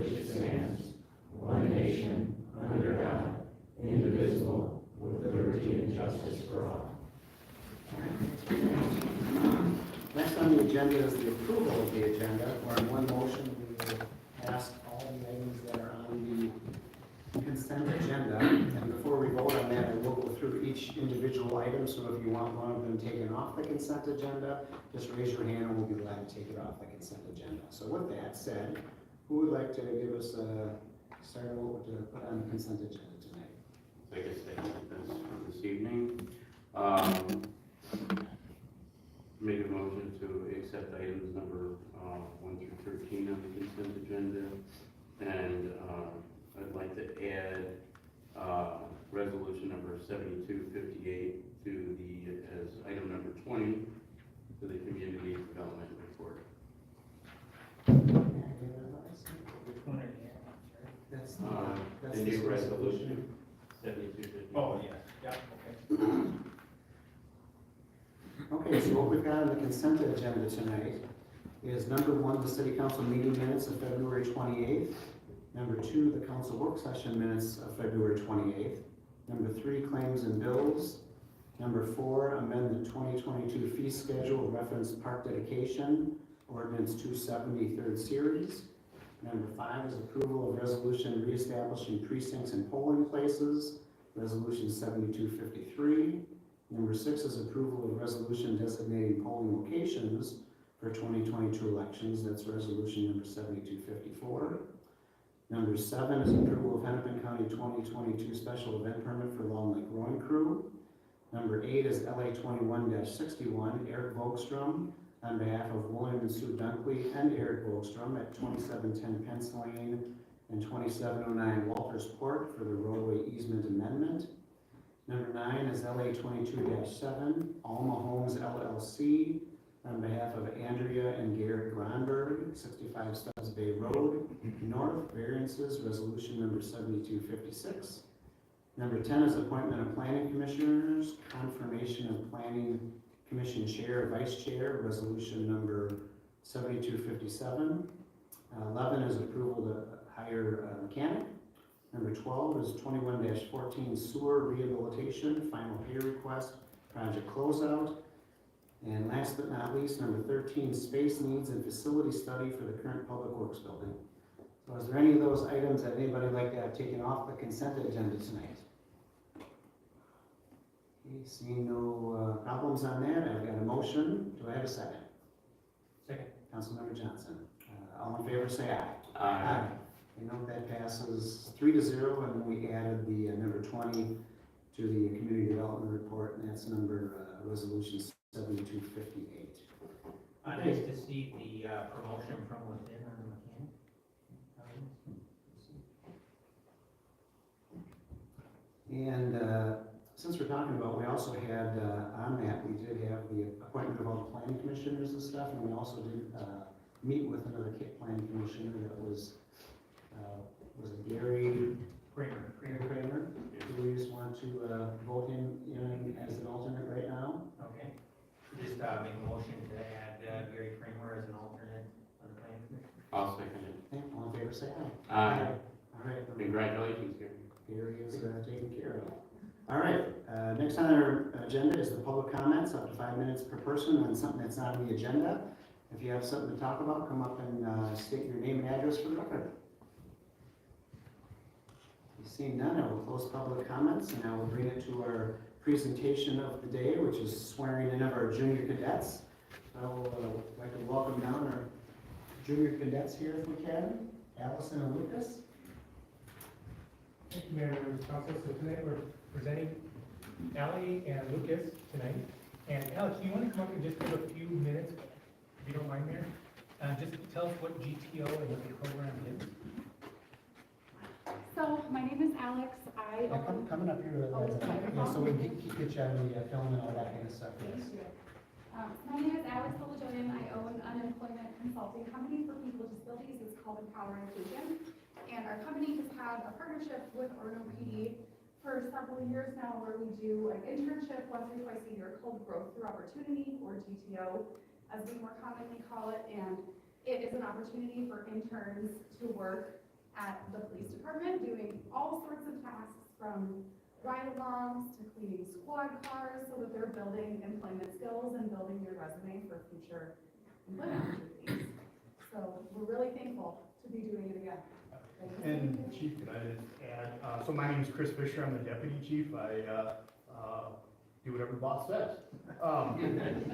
which stands, one nation, under God, indivisible, with liberty and justice for all. Next on the agenda is the approval of the agenda, where in one motion we will ask all the items that are on the consent agenda. And before we vote on that, I will go through each individual item, so if you want one of them taken off the consent agenda, just raise your hand and we'll be glad to take it off the consent agenda. So with that said, who would like to give us a start of what to put on the consent agenda tonight? Like I said, this evening, make a motion to accept items number 1 through 13 on the consent agenda, and I'd like to add resolution number 7258 to as item number 20 to the community development report. Which one are you at? That's The new resolution 7258. Oh, yeah, yeah, okay. Okay, so what we've got on the consent agenda tonight is number 1, the city council meeting minutes of February 28th. Number 2, the council work session minutes of February 28th. Number 3, claims and bills. Number 4, amend the 2022 fee schedule, reference park dedication, ordinance 270, third series. Number 5 is approval of resolution reestablishing precincts and polling places, resolution 7253. Number 6 is approval of resolution designating polling locations for 2022 elections, that's resolution number 7254. Number 7 is approval of Hennepin County 2022 special event permit for Long Lake Rowing Crew. Number 8 is LA 21-61, Eric Volkstrom, on behalf of William and Sue Dunkley and Eric Volkstrom at 2710 Pence Lane and 2709 Walters Port for the roadway easement amendment. Number 9 is LA 22-7, Alma Homes LLC, on behalf of Andrea and Garrett Gronberg, 65 Stubbs Bay Road, North, variances, resolution number 7256. Number 10 is appointment of planning commissioners, confirmation of planning commission chair, vice chair, resolution number 7257. 11 is approval to hire a mechanic. Number 12 is 21-14 sewer rehabilitation, final pay request, project closeout. And last but not least, number 13, space needs and facility study for the current public works building. So is there any of those items that anybody would like to have taken off the consent agenda tonight? Okay, seeing no problems on that, I've got a motion. Do I have a second? Second. Councilmember Johnson. All in favor say aye. Aye. You know, that passes 3-0, and we added the number 20 to the community development report, and that's number resolution 7258. Nice to see the promotion from within on the mechanic. And since we're talking about, we also had on that, we did have the appointment of all the planning commissioners and stuff, and we also did meet with another planning commissioner that was it Gary Kramer? Do we just want to vote him in as an alternate right now? Okay. Just make a motion to add Gary Kramer as an alternate on the planning commission. I'll second it. Okay, all in favor say aye. Aye. All right. Congratulations, Gary. Gary is taken care of. All right, next on our agenda is the public comments, up to 5 minutes per person on something that's not on the agenda. If you have something to talk about, come up and state your name and address for the record. Seeing none, I will close public comments, and I will bring it to our presentation of the day, which is swearing in of our junior cadets. I would like to welcome down our junior cadets here if we can, Allison and Lucas. Thank you, Mayor and members of council. So tonight we're presenting Allie and Lucas tonight. And Alex, do you want to come up and just give a few minutes, if you don't mind, Mayor? Just tell us what GTO and what the program is. So my name is Alex. Coming up here, so we can get you on the film and all that kind of stuff. Yes. My name is Alex Olajoyan. I own an unemployment consulting company for people with disabilities. It's called Empower Inclusion. And our company has had a partnership with Orono PD for several years now, where we do an internship once or twice a year called Growth Through Opportunity, or GTO, as we more commonly call it. And it is an opportunity for interns to work at the police department, doing all sorts of tasks from ride-alongs to cleaning squad cars, so that they're building employment skills and building their resume for future employment opportunities. So we're really thankful to be doing it again. And Chief, could I just add, so my name is Chris Fisher, I'm the deputy chief, I, do whatever the boss says.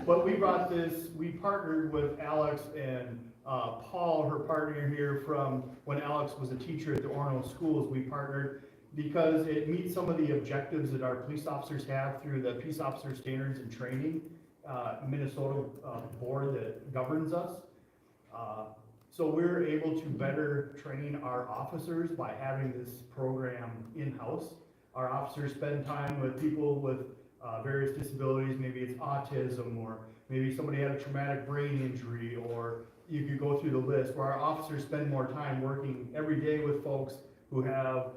But we brought this, we partnered with Alex and, Paul, her partner here from when Alex was a teacher at the Orono schools, we partnered because it meets some of the objectives that our police officers have through the Peace Officer Standards and Training, Minnesota, board that governs us. So we're able to better train our officers by having this program in-house. Our officers spend time with people with various disabilities, maybe it's autism, or maybe somebody had a traumatic brain injury, or you could go through the list, where our officers spend more time working every day with folks who have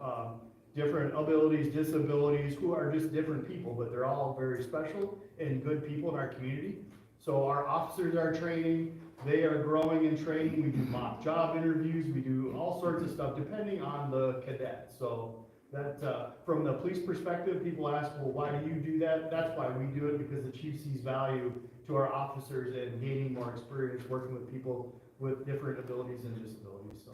different abilities, disabilities, who are just different people, but they're all very special and good people in our community. So our officers are training, they are growing and training, we do mock job interviews, we do all sorts of stuff depending on the cadet. So that, from the police perspective, people ask, well, why do you do that? That's why we do it, because the chief sees value to our officers and gaining more experience working with people with different abilities and disabilities. So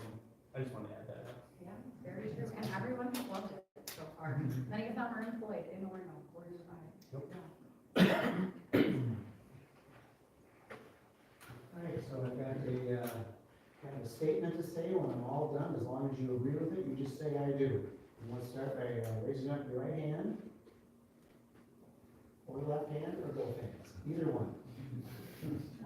I just wanted to add that. Yeah, very true, and everyone has loved it so far. Many of them are employed in Orono, or in All right, so I've got a, kind of a statement to say. When I'm all done, as long as you agree with it, you just say I do. And let's start by raising up your right hand, or left hand, or both hands, either one.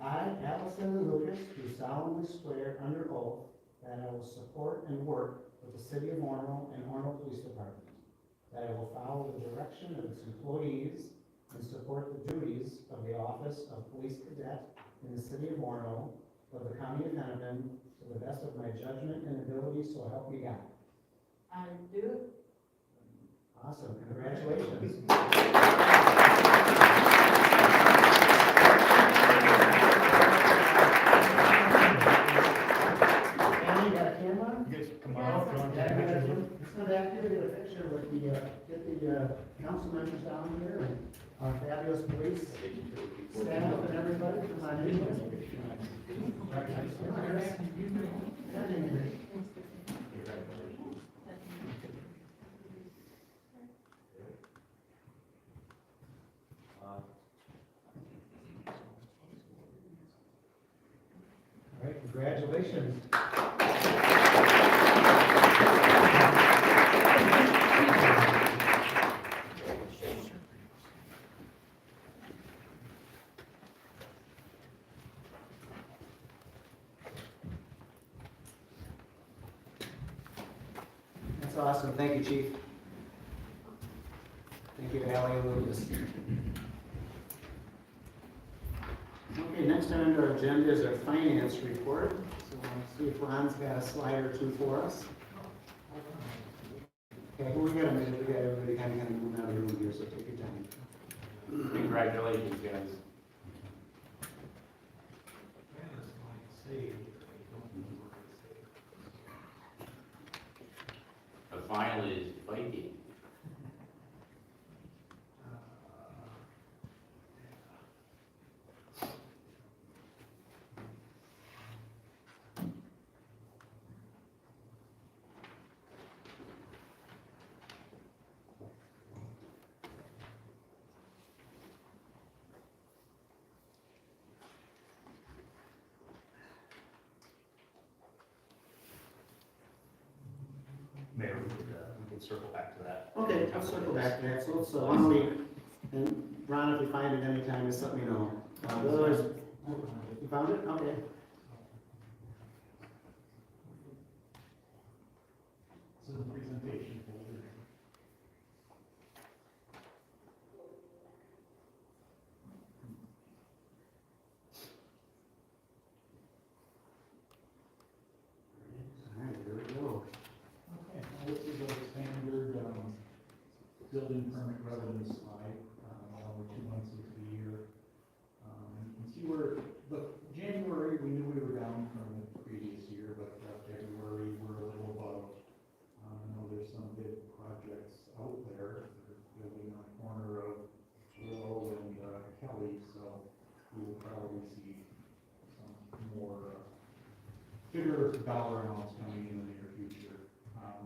I, Allison Lucas, do solemnly swear under oath that I will support and work with the City of Orono and Orono Police Department, that I will follow the direction of its employees and support the duties of the Office of Police Cadet in the City of Orono, of the County of Hennepin, to the best of my judgment and ability, so help me God. I do. Awesome, congratulations. Andy, you got a camera? You guys come on up, you want to take a picture? Let's go back here, get a picture with the, get the council members down here, and our fabulous police staff and everybody, come on in. All right, congratulations. That's awesome. Thank you, Chief. Thank you, Allie and Lucas. Okay, next on our agenda is our finance report. So let's see if Ron's got a slide or two for us. Okay, well, we got a minute. We got everybody kind of moving out of the room here, so take your time. Congratulations, guys. The final is Viking. Mayor, we could circle back to that. Okay, let's circle back to that. So let's, why don't we, and Ron, if you find it anytime, just let me know. Otherwise, you found it? Okay. This is the presentation folder. All right, here we go. Okay, now this is a standard building permit residence slide, we're 2 months into the year. You can see where, look, January, we knew we were down from the previous year, but February, we're a little above bigger dollar amounts coming in the near future.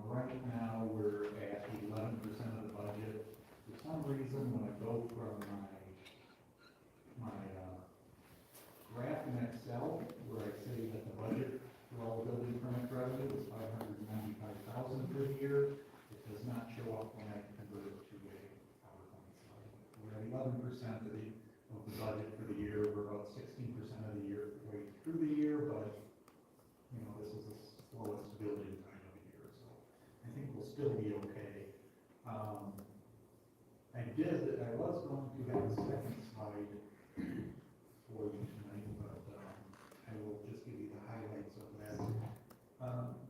Right now, we're at 11% of the budget. For some reason, when I go from my graph in Excel, where I say that the budget for all building permit revenue is $595,000 for the year, it does not show up when I convert it to a PowerPoint slide. We're at 11% of the budget for the year. We're about 16% of the way through the year, but this is the slowest building time of the year, so I think we'll still be okay. I was going to have a second slide for you tonight, but I will just give you the highlights of that.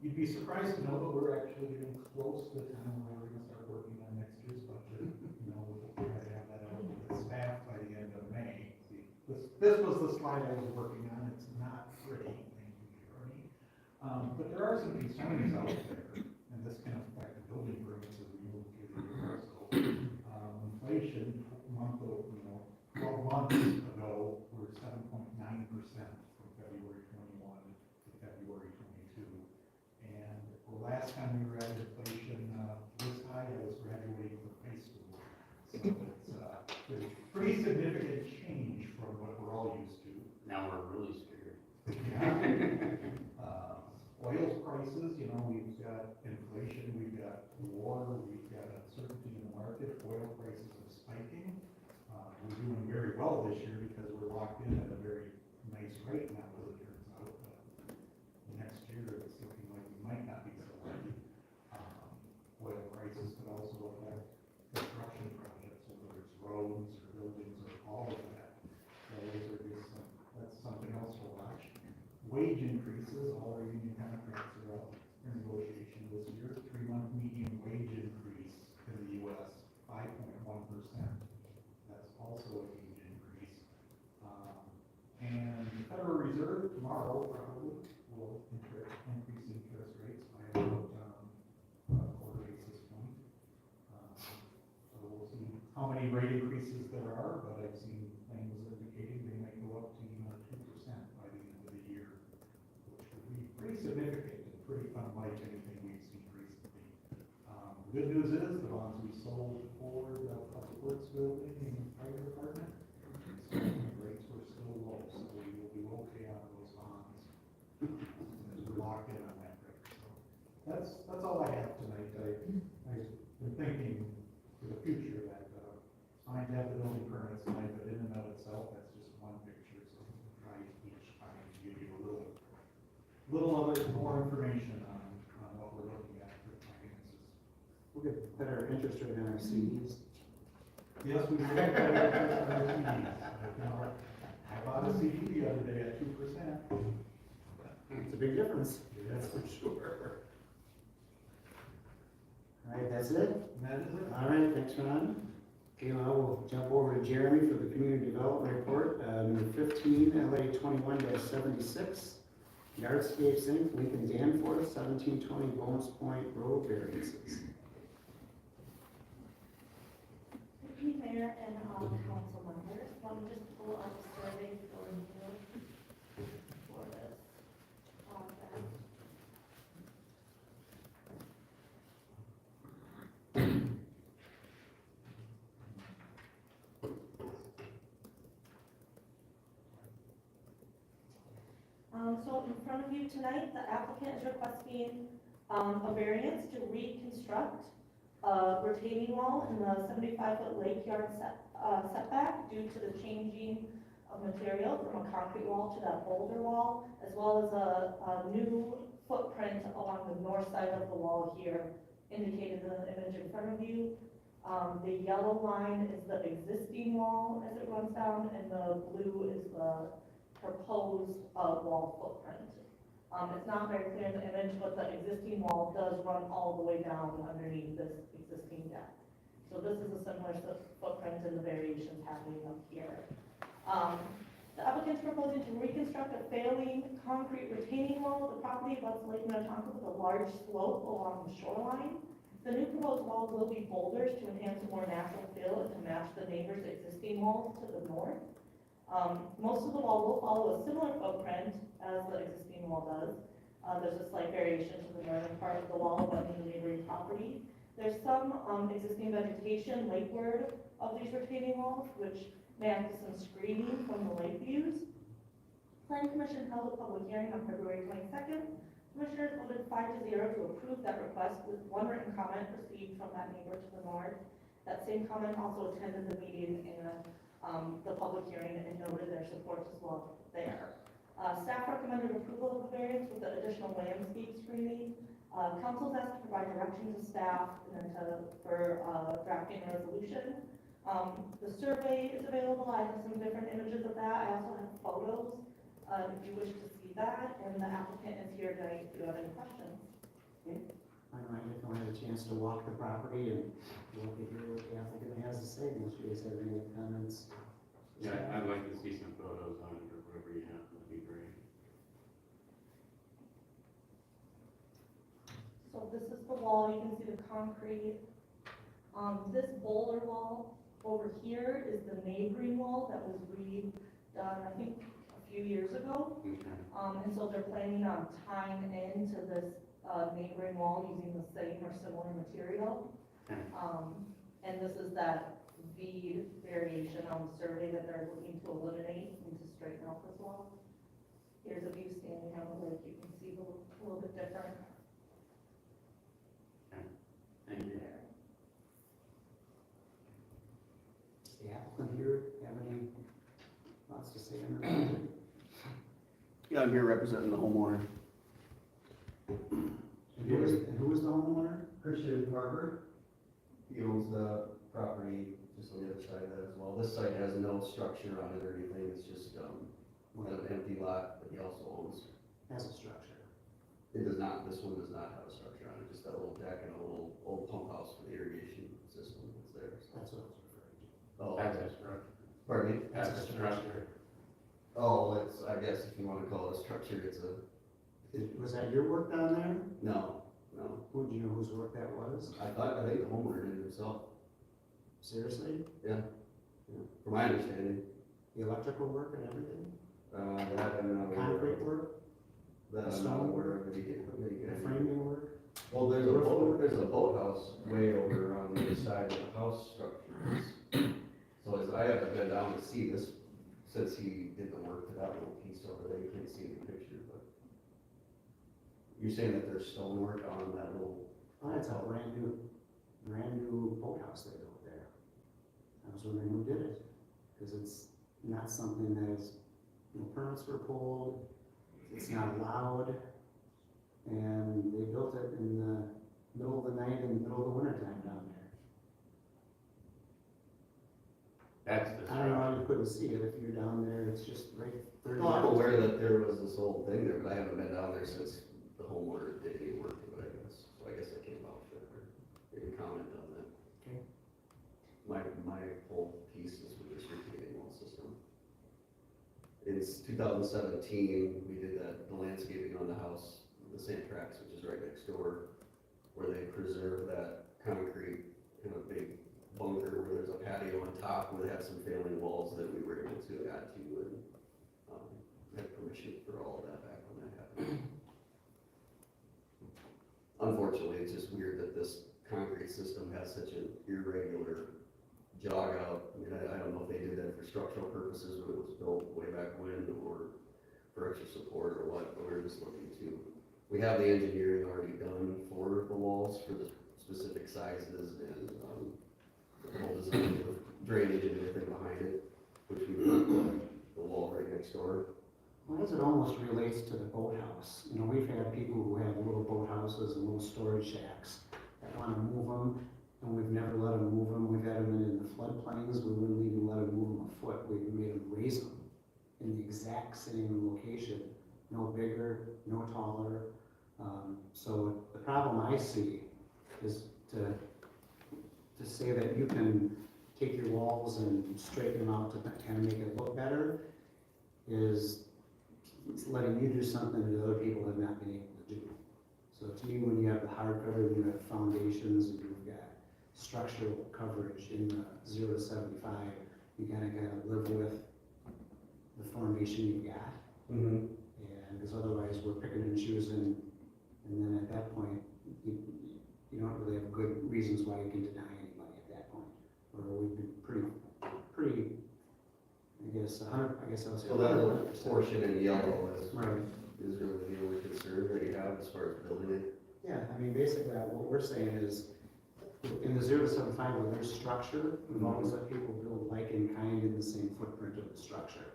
You'd be surprised to know that we're actually getting close to the time where we're going to start working on next year's budget. We'll try to have that out with the staff by the end of May. See, this was the slide I was working on. It's not pretty, thank you, Jeremy. But there are some concerns out there, and this can affect the building permits as we move through the year. So, inflation, 12 months ago, we're 7.9% from February 21 to February 22. And the last time we were at inflation this high, I was graduating from high school. So it's a pretty significant change from what we're all used to. Now we're really scared. Oil prices, we've got inflation, we've got war, we've got uncertainty in the market. Oil prices are spiking. We're doing very well this year because we're locked in at a very nice rate now, as it turns out. But next year, it's looking like we might not be so lucky. Oil prices could also affect construction projects, whether it's roads or buildings or all of that. So that's something else to watch. Wage increases, all our union contracts are up in negotiation this year. 3-month median wage increase in the U.S., 5.1%. That's also a huge increase. And the Federal Reserve tomorrow probably will increase interest rates by about a quarter basis point. So we'll see how many rate increases there are, but I've seen things indicating they might go up to even 2% by the end of the year, which would be pretty significant and pretty unlike anything we've seen recently. The good news is the bonds we sold for the Public Works building and the fire department, rates were still low, so we will do okay on those bonds as we're locked in on that rate. So that's all I have tonight. I've been thinking for the future that it's fine to have the building permits tonight, but in and of itself, that's just one picture. So we'll try each time to give you a little other more information on what we're looking at for finances. We'll get better interest rate on our CDs. Yes, we did have better interest on our CDs. I bought a CD the other day at 2%. It's a big difference, that's for sure. All right, that's it? That is it. All right, thanks, Ron. Okay, now we'll jump over to Jeremy for the Community Development Report, number 15, LA 21-76. Yardscapes Inc., Lincoln Danforth, 1720 Bones Point Road variances. Thank you, Mayor and council members. Let me just pull up the survey for you for this process. So in front of you tonight, the applicant is requesting a variance to reconstruct a retaining wall in the 75-foot lake yard setback due to the changing of material from a concrete wall to that boulder wall, as well as a new footprint along the north side of the wall here, indicated in the image in front of you. The yellow line is the existing wall as it runs down, and the blue is the proposed wall footprint. It's not very clear in the image, but the existing wall does run all the way down underneath this existing deck. So this is a similar footprint and the variations happening up here. The applicant's proposing to reconstruct a failing concrete retaining wall of the property above Lake Minnetonka with a large slope along the shoreline. The new proposed wall will be boulders to enhance a more natural feel and to match the neighbor's existing walls to the north. Most of the wall will follow a similar footprint as the existing wall does. There's a slight variation to the northern part of the wall abutting the neighboring property. There's some existing vegetation lakeward of these retaining walls, which may act as some screening from the lake views. Planning Commission held a public hearing on February 22nd. Commissioners voted 5-0 to approve that request with one written comment received from that neighbor to the north. That same comment also attended the meeting and the public hearing and noted their support as well there. Staff recommended approval of the variance with the additional landscape screening. Council is asked to provide direction to staff and then for drafting a resolution. The survey is available. I have some different images of that. I also have photos if you wish to see that, and the applicant is here tonight if you have any questions. I might definitely have a chance to walk the property and look at hear what the applicant has to say, unless you guys have any comments. Yeah, I'd like to see some photos on it or whatever you have, that'd be great. So this is the wall, you can see the concrete. This boulder wall over here is the neighboring wall that was redone, I think, a few years ago. Okay. And so they're planning on tying into this neighboring wall using the same or similar material. Okay. And this is that V variation on the survey that they're looking to eliminate and to straighten out this wall. Here's a view standing on the lake, you can see a little bit different. Thank you. Does the applicant here have any thoughts to say on the project? Yeah, I'm here representing the homeowner. And who is the homeowner? Christian Barber. He owns the property just on the other side of that as well. This site has no structure on it or anything, it's just, an empty lot, but he also owns. Has a structure. It does not, this one does not have a structure on it, just that little deck and a little old pump house for the irrigation system that's there. So. That's what I was referring to. Oh, That's a structure. pardon me? That's a structure. Oh, it's, I guess if you wanna call it a structure, it's a, Was that your work down there? no. Who, do you know whose work that was? I think the homeowner did it himself, Seriously? from my understanding. The electrical work and everything? That I'm not aware of. Concrete work? That I'm not aware of, but he did. The framing work? Well, there's a boathouse way over on the other side of the house structures. So I haven't been down to see this since he did the work to that little piece over there. You can't see the picture, but you're saying that there's stonework on that little. Oh, it's a brand new boathouse they built there. I was wondering who did it, because it's not something that is, permits were pulled, it's not allowed, and they built it in the middle of the night, in the middle of the winter time down there. That's the I don't know structure. how you couldn't see it if you're down there, it's just right 30 Well, I'm yards. aware that there was this whole thing there, but I haven't been down there since the homeowner did any work to it, I guess. So I guess I came out for it, or maybe comment on that. Okay. My whole piece is with this retaining wall system. It's 2017, we did the landscaping on the house, the sand tracks, which is right next door, where they preserve that concrete, big bunker where there's a patio on top, where they have some failing walls that we were able to add to, and had permission for all of that back when that happened. Unfortunately, it's just weird that this concrete system has such an irregular jog out. I mean, I don't know if they did that for structural purposes when it was built way back when, or for extra support or what, but we're just looking to. We have the engineering already done for the walls, for the specific sizes and, the whole design of drainage and everything behind it, which we put the wall right next door. Well, as it almost relates to the boathouse, we've had people who have little boathouses and little storage shacks that want to move them, and we've never let them move them. We've had them in the floodplains, we wouldn't even let them move them a foot. We've made them raise them in the exact same location, no bigger, no taller. So the problem I see is to say that you can take your walls and straighten them out to kind of make it look better is it's letting you do something that other people have not been able to do. So to me, when you have the hardcover, you have foundations, and you've got structural coverage in the 0 to 75, you gotta live with the formation you've got. Mm-hmm. And because otherwise we're picking and choosing, and then at that point, you don't really have good reasons why you can deny anybody at that point. Or we'd be pretty, I guess, I guess I was. So that little portion in yellow Right. is really the only concern that you have as far as building it. Yeah, I mean, basically, what we're saying is, in the 0 to 7.5, where there's structure, we've always let people build like in kind in the same footprint of the structure.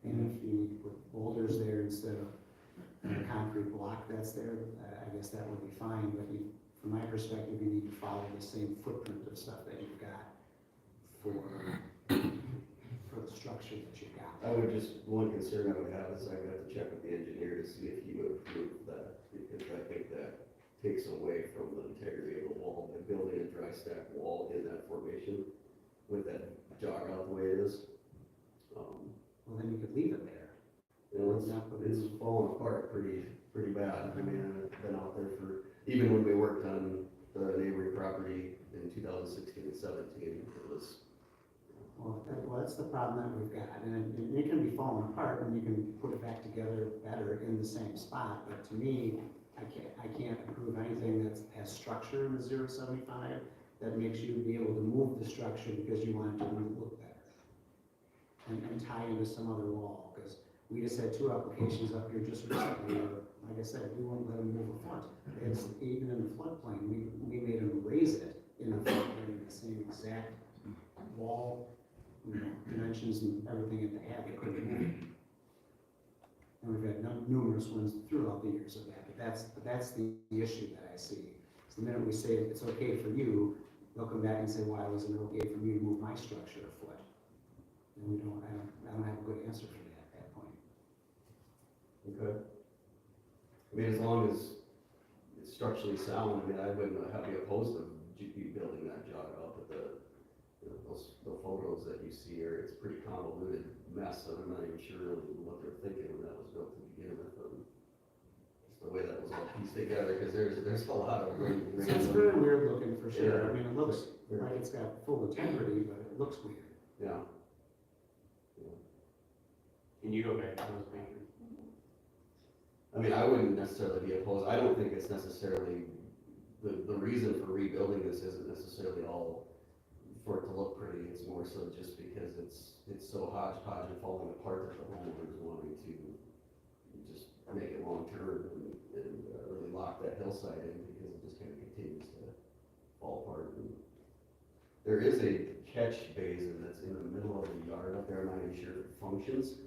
And if you put boulders there instead of a concrete block that's there, I guess that would be fine, but from my perspective, you need to follow the same footprint of stuff that you've got for the structure that you've got. One concern I would have is I would have to check with the engineer to see if he would approve that, because I think that takes away from the integrity of the wall, by building a dry stack wall in that formation with that jog out the way it is. Well, then you could leave it there. You know, it's falling apart pretty bad. I mean, I've been out there even when we worked on the neighboring property in 2016 and 17, it was. Well, that's the problem that we've got, and it can be falling apart, and you can put it back together better in the same spot, but to me, I can't approve anything that has structure in the 0 to 75 that makes you be able to move the structure because you want it to look better. And tie into some other wall, because we just had 2 applications up here just recently where, like I said, we won't let them move a foot. It's even in the floodplain, we made them raise it in the floodplain in the same exact wall, dimensions and everything that they had, they couldn't move it. And we've had numerous ones throughout the years of that, but that's the issue that I see. So the minute we say it's okay for you, they'll come back and say, why wasn't it okay for me to move my structure a foot? And I don't have a good answer for that at that point. Okay. I mean, as long as it's structurally sound, I mean, I wouldn't be opposed to you building that jog out, but the photos that you see are, it's pretty convoluted mess, and I'm not even sure what they're thinking when that was built to begin with. Just the way that was all pieced together, because there's a lot of. It's very weird looking for sure. I mean, it looks like it's got full integrity, but it looks weird. Yeah. Can you go back to those pictures? I mean, I wouldn't necessarily be opposed. I don't think it's necessarily, the reason for rebuilding this isn't necessarily all for it to look pretty. It's more so just because it's so hodgepodge and falling apart that the homeowners wanting to just make it long-term and really lock that hillside in, because it just kind of continues to fall apart. And there is a catch basin that's in the middle of the yard up there. I'm not even sure if it functions,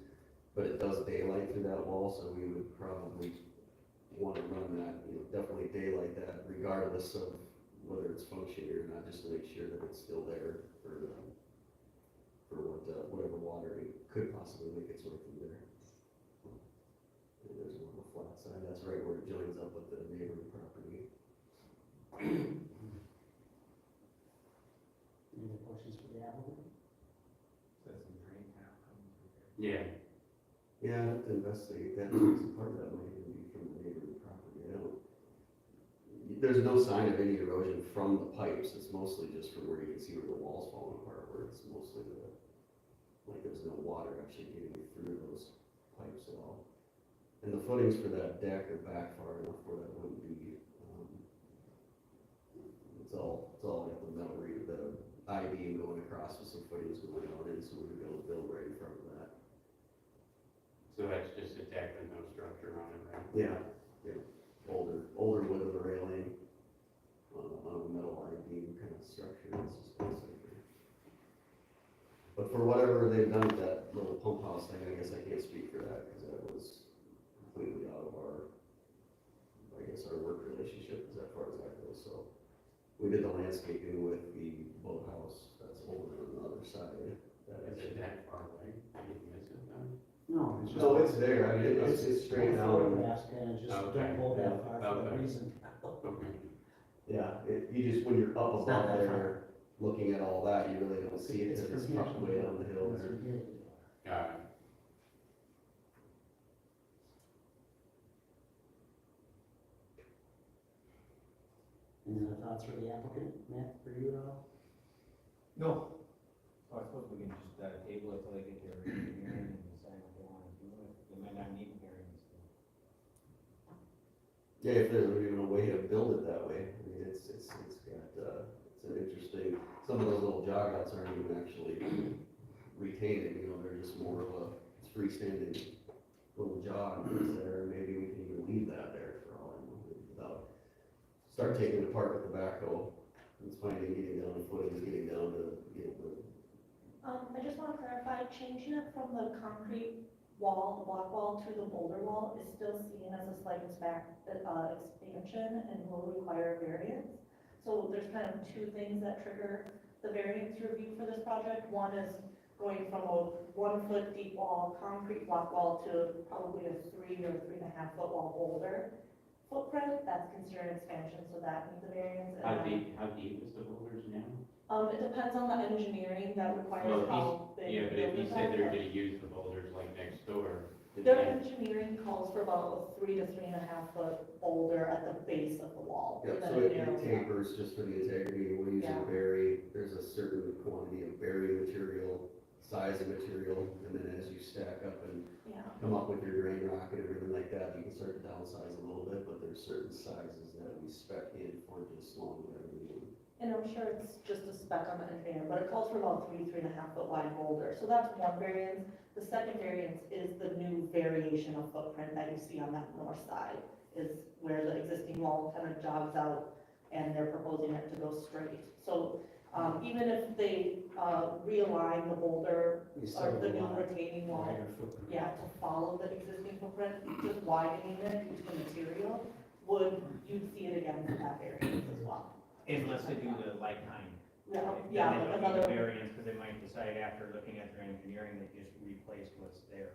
but it does daylight through that wall, so we would probably want to run that, definitely daylight that regardless of whether it's functioning or not, just to make sure that it's still there for whatever water it could possibly make its way through there. And there's one on the flat side, that's right where it joins up with the neighboring property. Any other questions for the applicant? Yeah. Yeah, I'd have to investigate that, because part of that might even be from the neighboring property. There's no sign of any erosion from the pipes, it's mostly just from where you can see where the wall's falling apart, where it's mostly like there's no water actually getting through those pipes at all. And the footings for that deck are back far enough where that wouldn't be, it's all like the metal reed, the I-beam going across with some footings going out in, so we'd be able to build right in front of that. So that's just a deck with no structure on it, right? Yeah. Older wood of the railing, on a metal I-beam kind of structure, it's just basically. But for whatever they've done with that little pump house thing, I guess I can't speak for that, because that was completely out of our work relationship as far as that goes, so. We did the landscaping with the boathouse, that's over on the other side. Is it that far away? Did you miss it then? No, it's just. No, it's there, I mean, it's straight down. Photographs, and just Okay. don't go that far for that Okay. reason. Okay. Yeah, you just, when you're up It's not above that there, looking at all that, you really don't see it, because it's tucked way down the hill It's there. from here. Got it. Any other thoughts for the applicant, Matt, for you at all? No. So I suppose we can just, table it till they get their hearing and decide what they wanna do. They might not need hearings. Yeah, if there's even a way to build it that way, I mean, it's got, it's an interesting, some of those little jog outs aren't even actually retaining, you know, they're just more of a freestanding little jog that's there, maybe we can even leave that there for all I know, without, start taking it apart with the backhoe, it's finding, getting down to footings, getting down to, I just want to clarify, changing it from the concrete wall, the block wall, to the boulder wall is still seen as a slight expansion and will require variance. So there's kind of two things that trigger the variance review for this project. One is going from a 1 foot deep wall, concrete block wall, to probably a 3 or 3.5 foot wall boulder footprint. That's considered expansion, so that needs a variance. How deep is the boulders now? It depends on the engineering that requires Well, how big. Yeah, but if you the said they're building is. gonna use the boulders like next door. Their engineering calls for about a 3 to 3.5 foot boulder at the base of the wall. yeah, and so then it narrows down. tapers just for the integrity, we're using Yeah. berry, there's a certain quantity of berry material, size of material, and then as you stack up and Yeah, come up with your drain rock and everything like that, you can start to downsize a little bit, but there's certain sizes that we spec in for just long whatever we need. and I'm sure it's just a spec on the engineer, but it calls for about 3.5 foot wide boulder. So that's one variance. The second variance is the new variation of footprint that you see on that north side, is where the existing wall kind of jogs out and they're proposing it to go straight. So, even if they, realign the boulder You still or the have a new lot retaining wall, wider footprint. yeah, to follow the existing footprint, just widening it due to the material, you'd see it again for that variance as well. Unless they do the lifetime. Yeah, Then yeah, they like don't need another, a variance, because they might decide after looking at their engineering, they just replaced what's there.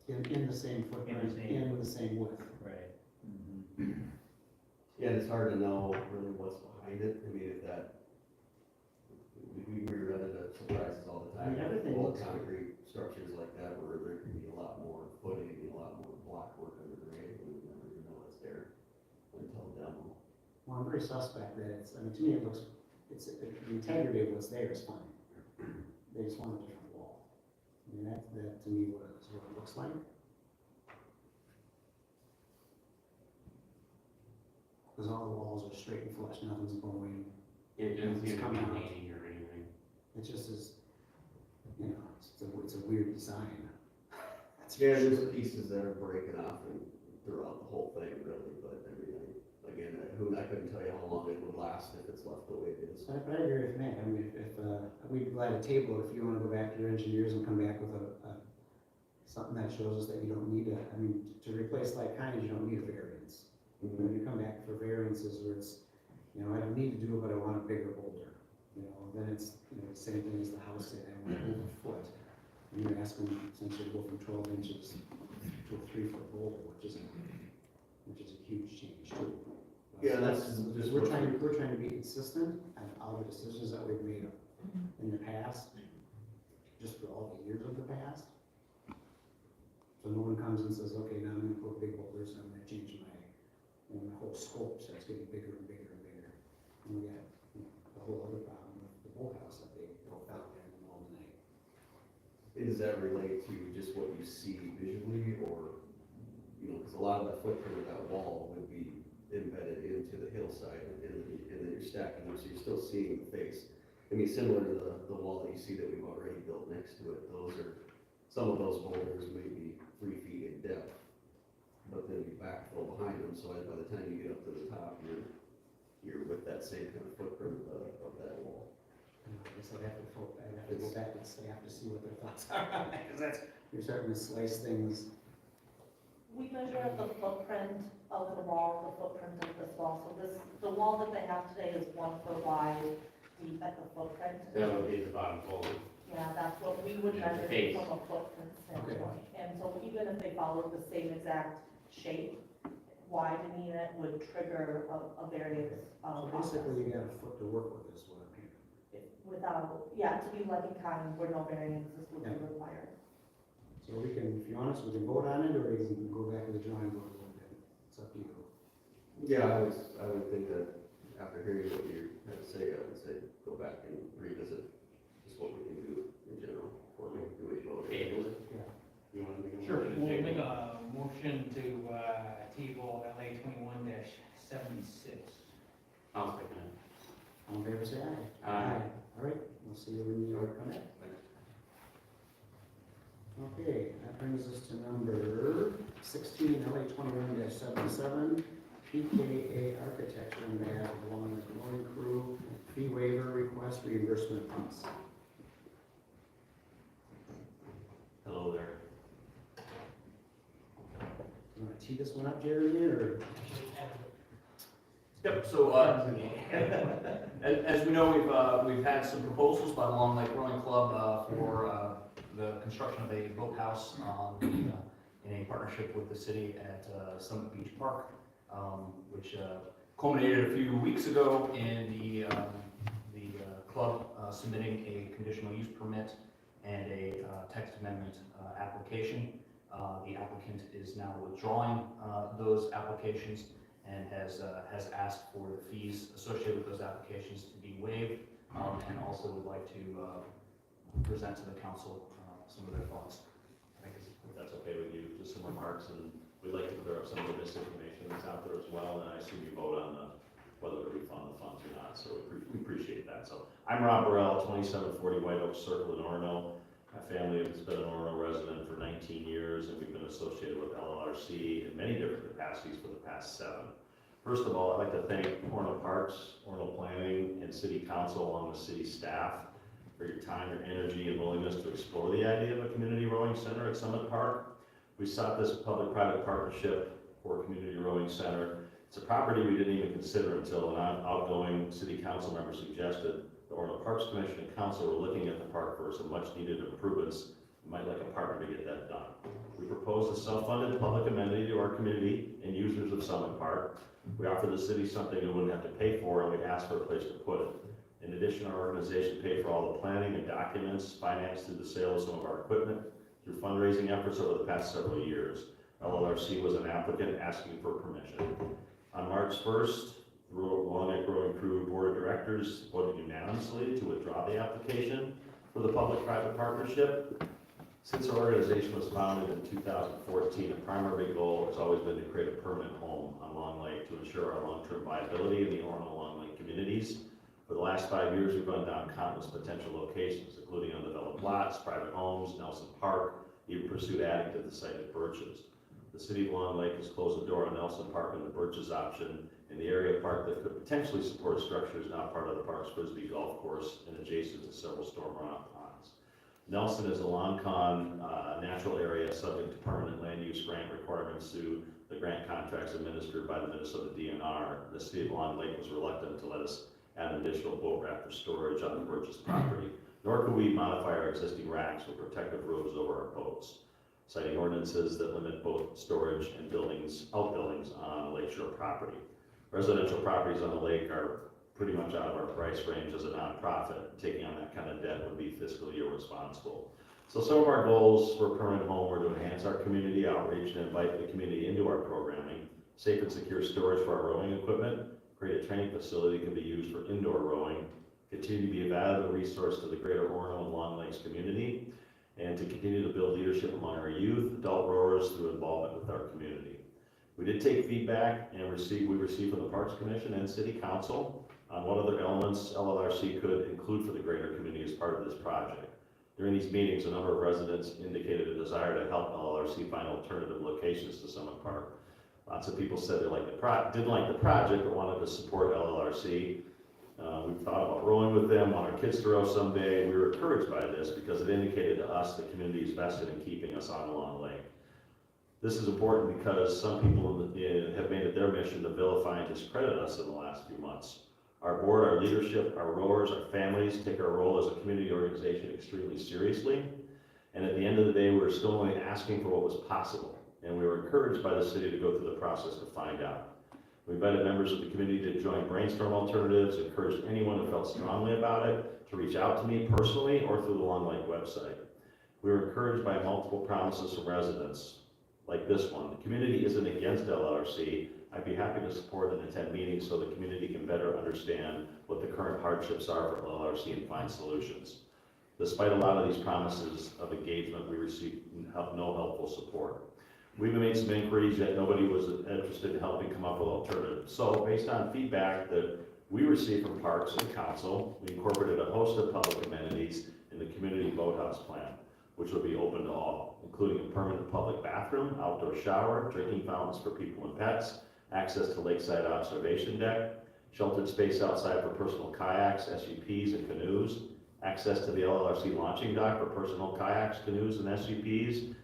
In the same footprint, same in the same width. Right. Yeah, it's hard to know really what's behind it, I mean, if that, we run into surprises all the time. I mean, everything Old looks- concrete structures like that, where there could be a lot more footing, a lot more block work under grade, and we never even know it's there until demo. Well, I'm very suspect that it's, I mean, to me, it looks, the integrity of what's there is fine. They just want a different wall. I mean, that to me, what it looks like. Because all the walls are straight and flush, nothing's bowing. It doesn't seem It's to coming be out. painting or anything. It just is, you know, it's a weird design. That's for Yeah, sure. there's pieces that are breaking off and throughout the whole thing, really, but everything, again, I couldn't tell you how long it would last if it's left the way it is. But I agree with Matt, I mean, if, we'd be glad to table it if you wanna go back to your engineers and come back with something that shows us that you don't need I mean, to replace like kind, you don't need a variance. When you come back for variances where it's, you know, I don't need to do it, but I want a bigger boulder, you know, then it's, you know, the same thing as the house saying, I want to move a foot. And you're asking essentially to go from 12 inches to a 3 foot boulder, which is a huge change too. Yeah, that's just We're what- trying to be consistent on all the decisions that we've made in the past, just for all the years of the past. So no one comes and says, okay, now I'm gonna put big boulders, and I'm gonna change my whole scope starts getting bigger and bigger and bigger. And we got, you know, the whole other problem with the Boathouse that they broke down there in the middle of the night. Does that relate to just what you see visually, or, you know, because a lot of that footprint of that wall would be embedded into the hillside, and then you're stacking them, so you're still seeing the face. I mean, similar to the wall that you see that we've already built next to it, some of those boulders may be 3 feet in depth, but then you backfill behind them, so by the time you get up to the top, you're with that same kind of footprint of that wall. I guess I'd have to go back and staff to see what their thoughts are on that, because you're starting to slice things. we measure the footprint of the wall, the footprint of this wall. So the wall that they have today is 1 foot wide, deep at the footprint. That would be the bottom boulder. Yeah, that's what we would Yeah, the measure face. from a footprint standpoint. And so even if they followed the same exact shape, widening it would trigger a variance. So basically, you got a foot to work with, is what I'm hearing. Without, yeah, to be like in kind where no variances would be Yeah. required. So we can, if you want us, we can vote on it, or we can go back to the drawing board a little bit. It's up to you. Yeah, I would think that after hearing what you have to say, I would say go back and revisit just what we can do in general before we do a vote. Table it? Yeah. You want to make a Sure, motion to we'll table make it? a motion to, table LA 21-1 in favor, say aye. Aye. All right, we'll see you when you come back. Okay, that brings us to number 16, LA 21-77, PKA Architecture on behalf of Long Lake Mowing Crew, fee waiver request reimbursement funds. Hello there. You want to tee this one up, Jeremy, or? Yep, so, as we know, we've had some proposals by the Long Lake Rowing Club, for, the construction of a boathouse, in a partnership with the city at, Summit Beach Park, which, culminated a few weeks ago in the club, submitting a conditional use permit and a, text amendment, application. The applicant is now withdrawing, those applications and has asked for the fees associated with those applications to be waived, and also would like to present to the council some of their thoughts. I think If that's okay with you, just some remarks, and we'd like to clear up some of the misinformation that's out there as well, and I assume you vote on whether to refund the funds or not, so we appreciate that. So I'm Rob Burrell, 2740 White Oak Circle in Orono. My family has been an Orono resident for 19 years, and we've been associated with LLRC in many different capacities for the past 7. First of all, I'd like to thank Orono Parks, Orono Planning, and City Council along with city staff for your time, your energy, and willingness to explore the idea of a community rowing center at Summit Park. We sought this public-private partnership for a community rowing center. It's a property we didn't even consider until an outgoing city council member suggested the Orono Parks Commission and Council were looking at the park for some much-needed improvements. We might like a partner to get that done. We proposed a self-funded public amenity to our community and users of Summit Park. We offered the city something we wouldn't have to pay for, and we asked for a place to put it. In addition, our organization paid for all the planning and documents, financed through the sale of some of our equipment, through fundraising efforts over the past several years. LLRC was an applicant asking for permission. On March 1st, the Long Lake Rowing Crew Board of Directors voted unanimously to withdraw the application for the public-private partnership. Since our organization was founded in 2014, a primary goal has always been to create a permanent home on Long Lake to ensure our long-term viability in the Orono Long Lake communities. For the last 5 years, we've run down countless potential locations, including undeveloped lots, private homes, Nelson Park, even pursued adding to the site at Birches. The city of Long Lake has closed the door on Nelson Park and the Birches option, and the area of park that could potentially support structure is now part of the park's Frisbee golf course and adjacent to several storm runoff ponds. Nelson is a long-con natural area subject to permanent land use grant requirements through the grant contracts administered by the Minnesota DNR. The city of Long Lake was reluctant to let us add additional boat rack for storage on the Birches property, nor could we modify our existing racks with protective roofs over our boats, citing ordinances that limit boat storage and outbuildings on lakeshore property. Residential properties on the lake are pretty much out of our price range as a nonprofit. Taking on that kind of debt would be fiscally irresponsible. So some of our goals for a permanent home were to enhance our community outreach and invite the community into our programming, safe and secure storage for our rowing equipment, create a training facility that can be used for indoor rowing, continue to be a valuable resource to the greater Orono and Long Lakes community, and to continue to build leadership among our youth, adult rowers through involvement with our community. We did take feedback and we received from the Parks Commission and City Council on what other elements LLRC could include for the greater community as part of this project. During these meetings, a number of residents indicated a desire to help LLRC find alternative locations to Summit Park. Lots of people said they didn't like the project but wanted to support LLRC. We've thought about rowing with them, want our kids to row someday. We were encouraged by this because it indicated to us the community is vested in keeping us on Long Lake. This is important because some people have made it their mission to vilify and discredit us in the last few months. Our board, our leadership, our rowers, our families take our role as a community organization extremely seriously. And at the end of the day, we were still only asking for what was possible. And we were encouraged by the city to go through the process to find out. We invited members of the community to join brainstorm alternatives, encouraged anyone who felt strongly about it to reach out to me personally or through the Long Lake website. We were encouraged by multiple promises from residents, like this one. The community isn't against LLRC. I'd be happy to support and attend meetings so the community can better understand what the current hardships are for LLRC and find solutions. Despite a lot of these promises of engagement, we received no helpful support. We've made some inquiries, yet nobody was interested in helping come up with alternatives. So based on feedback that we received from Parks and Council, we incorporated a host of public amenities in the community boathouse plan, which will be open to all, including a permanent public bathroom, outdoor shower, drinking fountains for people and pets, access to lakeside observation deck, sheltered space outside for personal kayaks, SUPs, and canoes, access to the LLRC launching dock for personal kayaks, canoes, and SUPs,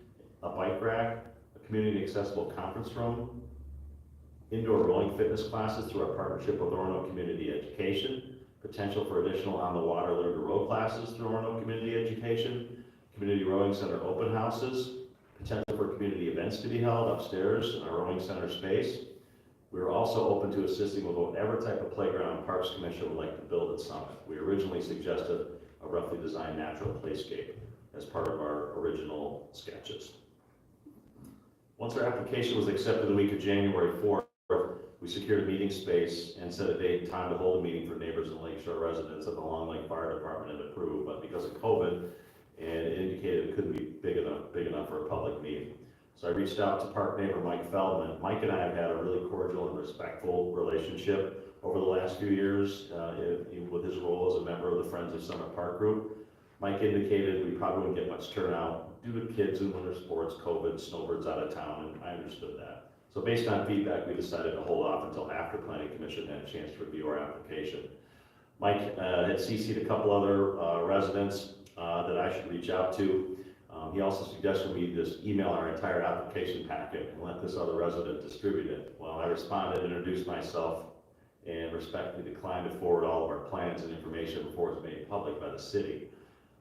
a bike rack, a community accessible conference room, indoor rowing fitness classes through our partnership with Orono Community Education, potential for additional on-the-water learn to row classes through Orono Community Education, community rowing center open houses, potential for community events to be held upstairs in our rowing center space. We are also open to assisting with whatever type of playground Parks Commission would like to build at Summit. We originally suggested a roughly designed natural playscape as part of our original sketches. Once our application was accepted the week of January 4th, we secured a meeting space and set a date and time to hold a meeting for neighbors and Lakeshore residents that the Long Lake Fire Department had approved, but because of COVID, and it indicated it couldn't be big enough for a public meeting. So I reached out to park neighbor Mike Feldman. Mike and I have had a really cordial and respectful relationship over the last few years with his role as a member of the Friends of Summit Park Group. Mike indicated we probably wouldn't get much turnout due to kids and winter sports, COVID, snowbirds out of town, and I understood that. So based on feedback, we decided to hold off until after Planning Commission had a chance to review our application. Mike had CC'd a couple other residents that I should reach out to. He also suggested we just email our entire application packet and let this other resident distribute it. Well, I responded, introduced myself, and respectfully declined to forward all of our plans and information before it's made public by the city.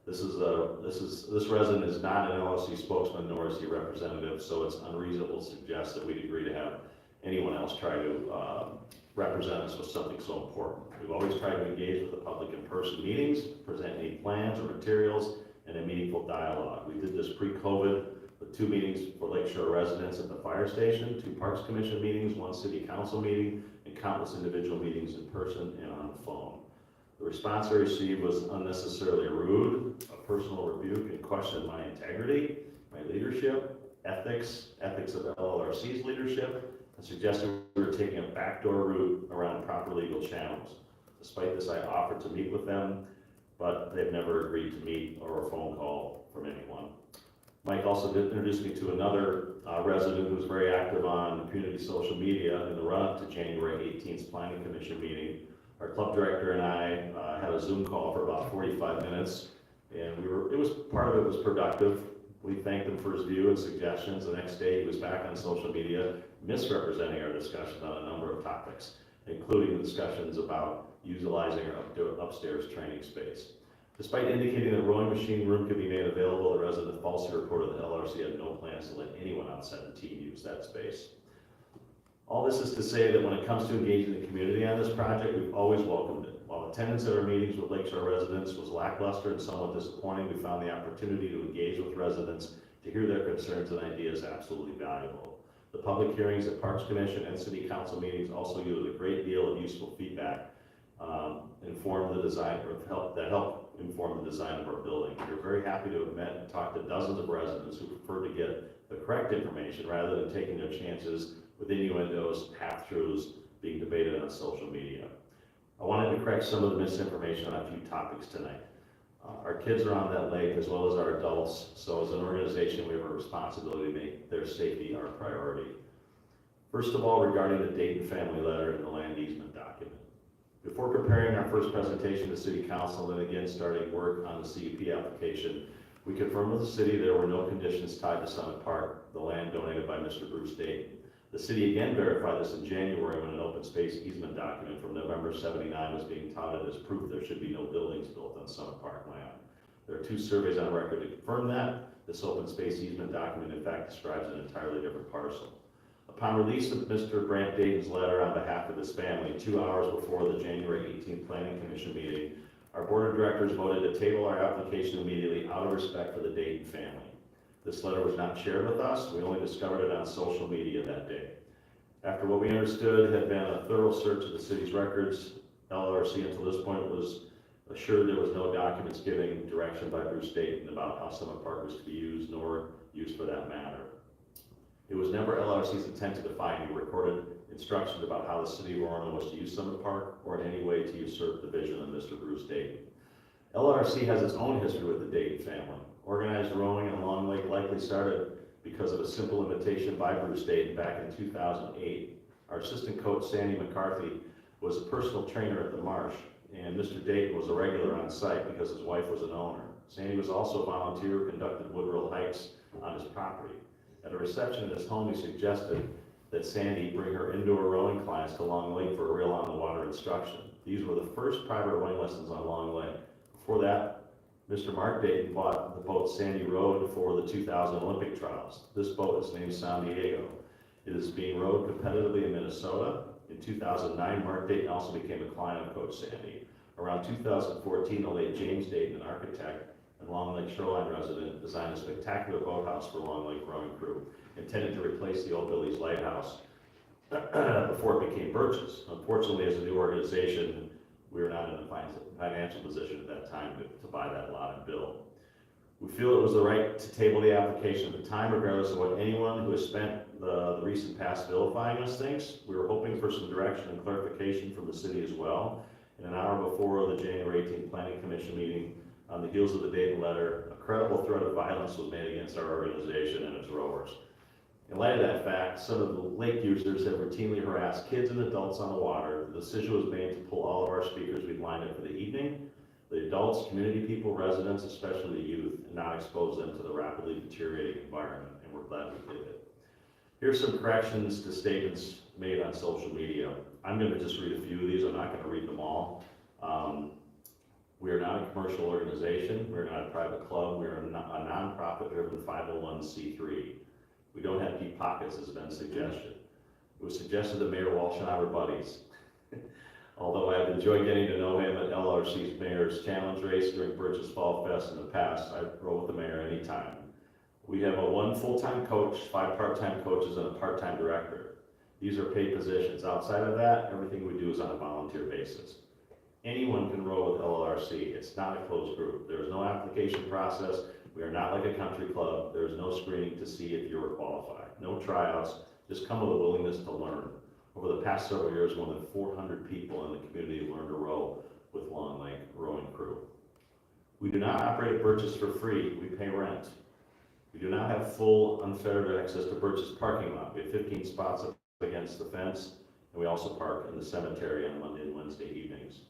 This resident is not an LLC spokesman nor is he a representative, so it's unreasonable to suggest that we'd agree to have anyone else try to represent us with something so important. We've always tried to engage with the public in person meetings, present any plans or materials, and a meaningful dialogue. We did this pre-COVID with 2 meetings for Lakeshore residents at the fire station, 2 Parks Commission meetings, 1 City Council meeting, and countless individual meetings in person and on the phone. The response I received was unnecessarily rude, a personal rebuke, and questioned my integrity, my leadership, ethics of LLRC's leadership, and suggested we were taking a backdoor route around proper legal channels. Despite this, I offered to meet with them, but they've never agreed to meet or a phone call from anyone. Mike also did introduce me to another resident who was very active on community social media in the run-up to January 18th Planning Commission meeting. Our club director and I had a Zoom call for about 45 minutes, and part of it was productive. We thanked him for his view and suggestions. The next day, he was back on social media, misrepresenting our discussion on a number of topics, including the discussions about utilizing our upstairs training space. Despite indicating that a rowing machine room could be made available, the resident falsely reported that LRC had no plans to let anyone outside the team use that space. All this is to say that when it comes to engaging the community on this project, we've always welcomed it. While attendance at our meetings with Lakeshore residents was lackluster and somewhat disappointing, we found the opportunity to engage with residents to hear their concerns and ideas absolutely valuable. The public hearings at Parks Commission and City Council meetings also yielded a great deal of useful feedback that helped inform the design of our building. We're very happy to have met and talked to dozens of residents who prefer to get the correct information rather than taking their chances with innuendos, half-truths being debated on social media. I wanted to correct some of the misinformation on a few topics tonight. Our kids are on that lake as well as our adults, so as an organization we have a responsibility to make their safety our priority. First of all, regarding the Dayton family letter and the land easement document. Before preparing our first presentation to City Council and again starting work on the CUP application, we confirmed with the city there were no conditions tied to Summit Park, the land donated by Mr. Bruce Dayton. The city again verified this in January when an open space easement document from November '79 was being touted as proof there should be no buildings built on Summit Park land. There are 2 surveys on record to confirm that. This open space easement document in fact describes an entirely different parcel. Upon release of Mr. Brant Dayton's letter on behalf of his family, 2 hours before the January 18th Planning Commission meeting, our board of directors voted to table our application immediately out of respect for the Dayton family. This letter was not shared with us. We only discovered it on social media that day. After what we understood had been a thorough search of the city's records, LRC until this point was assured there was no documents giving direction by Bruce Dayton about how Summit Park was to be used, nor used for that matter. It was never LRC's intent to define. We recorded instructions about how the city of Orono was to use Summit Park or in any way to usurp the vision of Mr. Bruce Dayton. LRC has its own history with the Dayton family. Organized rowing on Long Lake likely started because of a simple invitation by Bruce Dayton back in 2008. Our assistant coach, Sandy McCarthy, was a personal trainer at the marsh, and Mr. Dayton was a regular on site because his wife was an owner. Sandy was also a volunteer who conducted woodrow hikes on his property. At a reception at his home, he suggested that Sandy bring her indoor rowing clients to Long Lake for a real on-the-water instruction. These were the first private rowing lessons on Long Lake. Before that, Mr. Mark Dayton bought the boat Sandy rowed for the 2000 Olympic trials. This boat is named San Diego. It is being rowed competitively in Minnesota. In 2009, Mark Dayton also became a client of Coach Sandy. Around 2014, the late James Dayton, an architect and Long Lake Shoreline resident, designed a spectacular boathouse for Long Lake rowing crew, intended to replace the old Billy's Lighthouse before it became Birch's. Unfortunately, as a new organization, we were not in a financial position at that time to buy that lot and build. We feel it was the right to table the application at the time, regardless of what anyone who has spent the recent past vilifying us thinks. We were hoping for some direction and clarification from the city as well. And an hour before the January 18th Planning Commission meeting, on the heels of the Dayton letter, a credible threat of violence was made against our organization and its rowers. In light of that fact, some of the lake users have routinely harassed kids and adults on the water. The decision was made to pull all of our speakers we'd lined up for the evening, the adults, community people, residents, especially the youth, and not expose them to the rapidly deteriorating environment, and we're glad we did it. Here's some corrections to statements made on social media. I'm going to just read a few of these. I'm not going to read them all. We are not a commercial organization. We're not a private club. We are a nonprofit-driven 501c3. We don't have deep pockets, as has been suggested. It was suggested that Mayor Walsh and I were buddies. Although I've enjoyed getting to know him at LRC's Mayor's Challenge race during Birch's Fall Fest in the past, I roll with the mayor anytime. We have one full-time coach, 5 part-time coaches, and a part-time director. These are paid positions. Outside of that, everything we do is on a volunteer basis. Anyone can row with LRC. It's not a closed group. There is no application process. We are not like a country club. There is no screening to see if you are qualified. No tryouts. Just come with a willingness to learn. Over the past several years, more than 400 people in the community have learned to row with Long Lake Rowing Crew. We do not operate at Birch's for free. We pay rent. We do not have full unfettered access to Birch's parking lot. We have 15 spots up against the fence, and we also park in the cemetery on Monday and Wednesday evenings.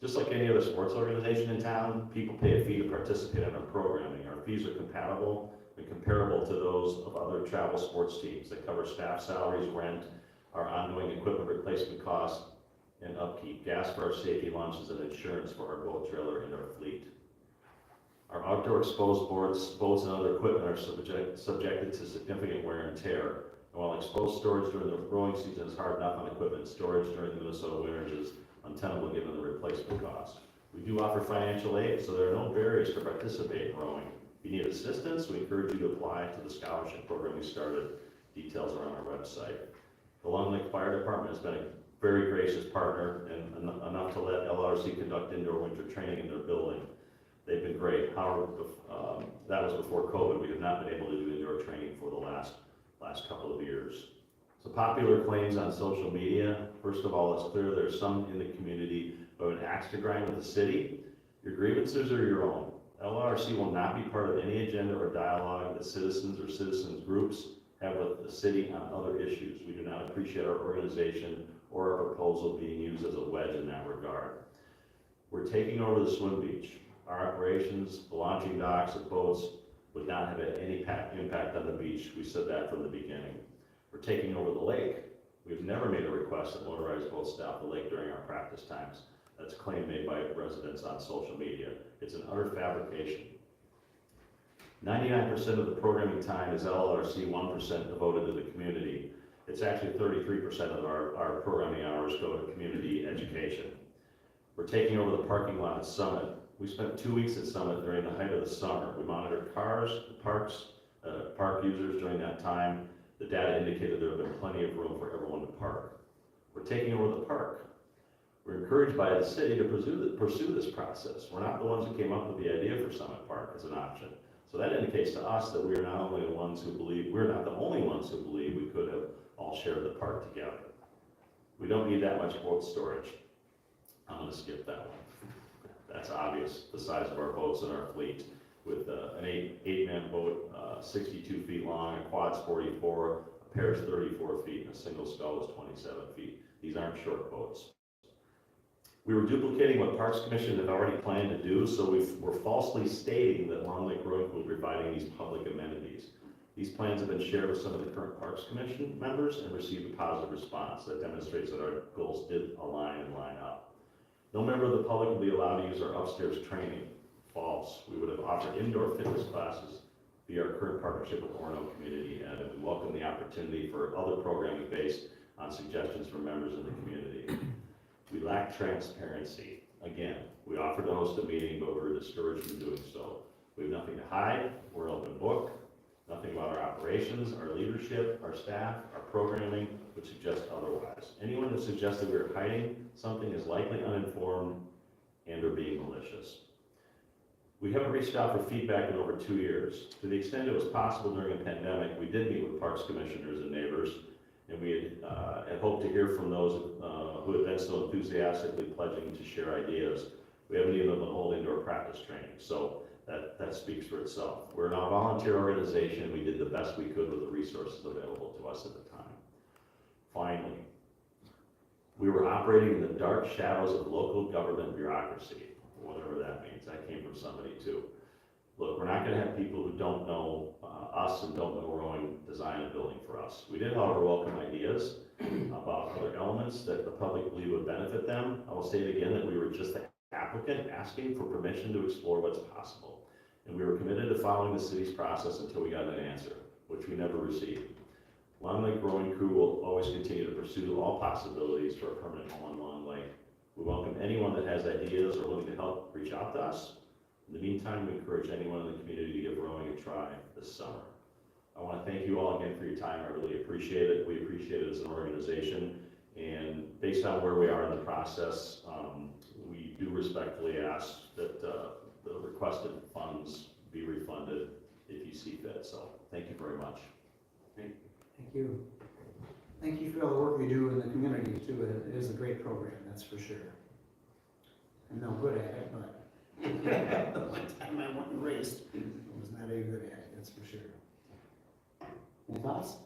Just like any other sports organization in town, people pay a fee to participate in our programming. Our fees are compatible and comparable to those of other travel sports teams that cover staff salaries, rent, our ongoing equipment replacement costs, and upkeep, gas for our safety lunches, and insurance for our boat trailer and our fleet. Our outdoor exposed boats and other equipment are subjected to significant wear and tear. And while exposed storage during the rowing season is hard enough on equipment, storage during the Minnesota winters is untenable given the replacement cost. We do offer financial aid, so there are no barriers to participate in rowing. If you need assistance, we encourage you to apply to the scholarship program we started. Details are on our website. The Long Lake Fire Department has been a very gracious partner and enough to let LRC conduct indoor winter training in their building. They've been great. However, that was before COVID. We have not been able to do indoor training for the last couple of years. So popular claims on social media. First of all, it's clear there's some in the community who have an axe to grind with the city. Your grievances are your own. LRC will not be part of any agenda or dialogue that citizens or citizens groups have with the city on other issues. We do not appreciate our organization or our proposal being used as a wedge in that regard. We're taking over the swim beach. Our operations, the launching docks of boats would not have had any impact on the beach. We said that from the beginning. We're taking over the lake. We've never made a request that motorized boats stop the lake during our practice times. That's a claim made by residents on social media. It's an utter fabrication. 99% of the programming time is LRC, 1% devoted to the community. It's actually 33% of our programming hours go to community education. We're taking over the parking lot at Summit. We spent 2 weeks at Summit during the height of the summer. We monitored cars, park users during that time. The data indicated there had been plenty of room for everyone to park. We're taking over the park. We're encouraged by the city to pursue this process. We're not the ones who came up with the idea for Summit Park as an option. So that indicates to us that we are not only the ones who believe, we're not the only ones who believe we could have all shared the park together. We don't need that much boat storage. I'm gonna skip that one. That's obvious, the size of our boats in our fleet, with an eight-man boat, 62 feet long, a quad's 44, a pair's 34 feet, and a single scull is 27 feet. These aren't short boats. We were duplicating what Parks Commission had already planned to do, so we're falsely stating that Long Lake Rowing will be providing these public amenities. These plans have been shared with some of the current Parks Commission members and received a positive response that demonstrates that our goals did align and line up. No member of the public will be allowed to use our upstairs training. False. We would have offered indoor fitness classes via our current partnership with Orono Community Ed, and we welcome the opportunity for other programming based on suggestions from members in the community. We lack transparency. Again, we offered to host a meeting, but we were discouraged from doing so. We have nothing to hide. We're an open book. Nothing about our operations, our leadership, our staff, our programming would suggest otherwise. Anyone who suggests that we are hiding something is likely uninformed and or being malicious. We haven't reached out for feedback in over 2 years. To the extent it was possible during a pandemic, we did meet with Parks Commissioners and neighbors, and we had hoped to hear from those who had been so enthusiastically pledging to share ideas. We haven't even been holding indoor practice training, so that speaks for itself. We're now a volunteer organization. We did the best we could with the resources available to us at the time. Finally, we were operating in the dark shadows of local government bureaucracy, whatever that means. That came from somebody too. Look, we're not going to have people who don't know us and don't know rowing design a building for us. We did, however, welcome ideas about other elements that the public believe would benefit them. I will state again that we were just the applicant asking for permission to explore what's possible. And we were committed to following the city's process until we got an answer, which we never received. Long Lake Rowing Crew will always continue to pursue all possibilities for a permanent home on Long Lake. We welcome anyone that has ideas or willing to help reach out to us. In the meantime, we encourage anyone in the community to give rowing a try this summer. I want to thank you all again for your time. I really appreciate it. We appreciate it as an organization. And based on where we are in the process, we do respectfully ask that the requested funds be refunded if you see fit. So thank you very much. Thank you. Thank you for all the work we do in the community too. It is a great program, that's for sure. I'm no good at it, but the one time I went and raced, I was not very good at it, that's for sure. Any thoughts?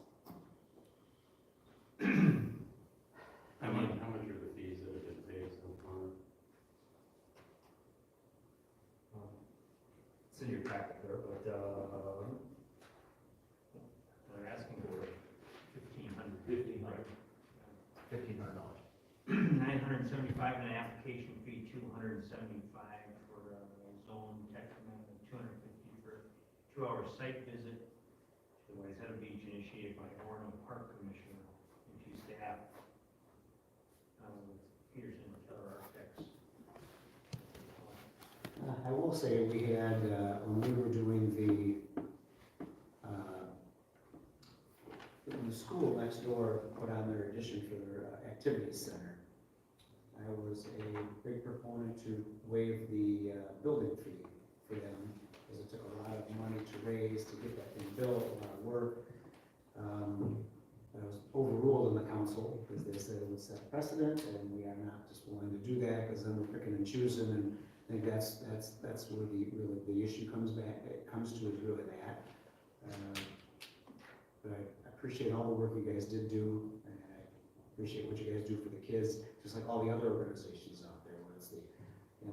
How much are the fees that have been paid so far? It's in your packet there, but, they're asking for $1,500. $975 in an application fee, $275 for a zone text amendment, $250 for a 2-hour site visit to the Wayzata Beach initiated by Orono Park Commissioner and to staff, with Peterson and Keller Architects. I will say we had, when we were doing when the school next door put on their addition for their activities center, I was a big proponent to waive the building fee for them, because it took a lot of money to raise to get that thing built, a lot of work. I was overruled in the council because they said it would set precedent, and we are not just willing to do that, because then we're picking and choosing, and I think that's where the issue comes to is really that. But I appreciate all the work you guys did do, and I appreciate what you guys do for the kids, just like all the other organizations out there, whether it's the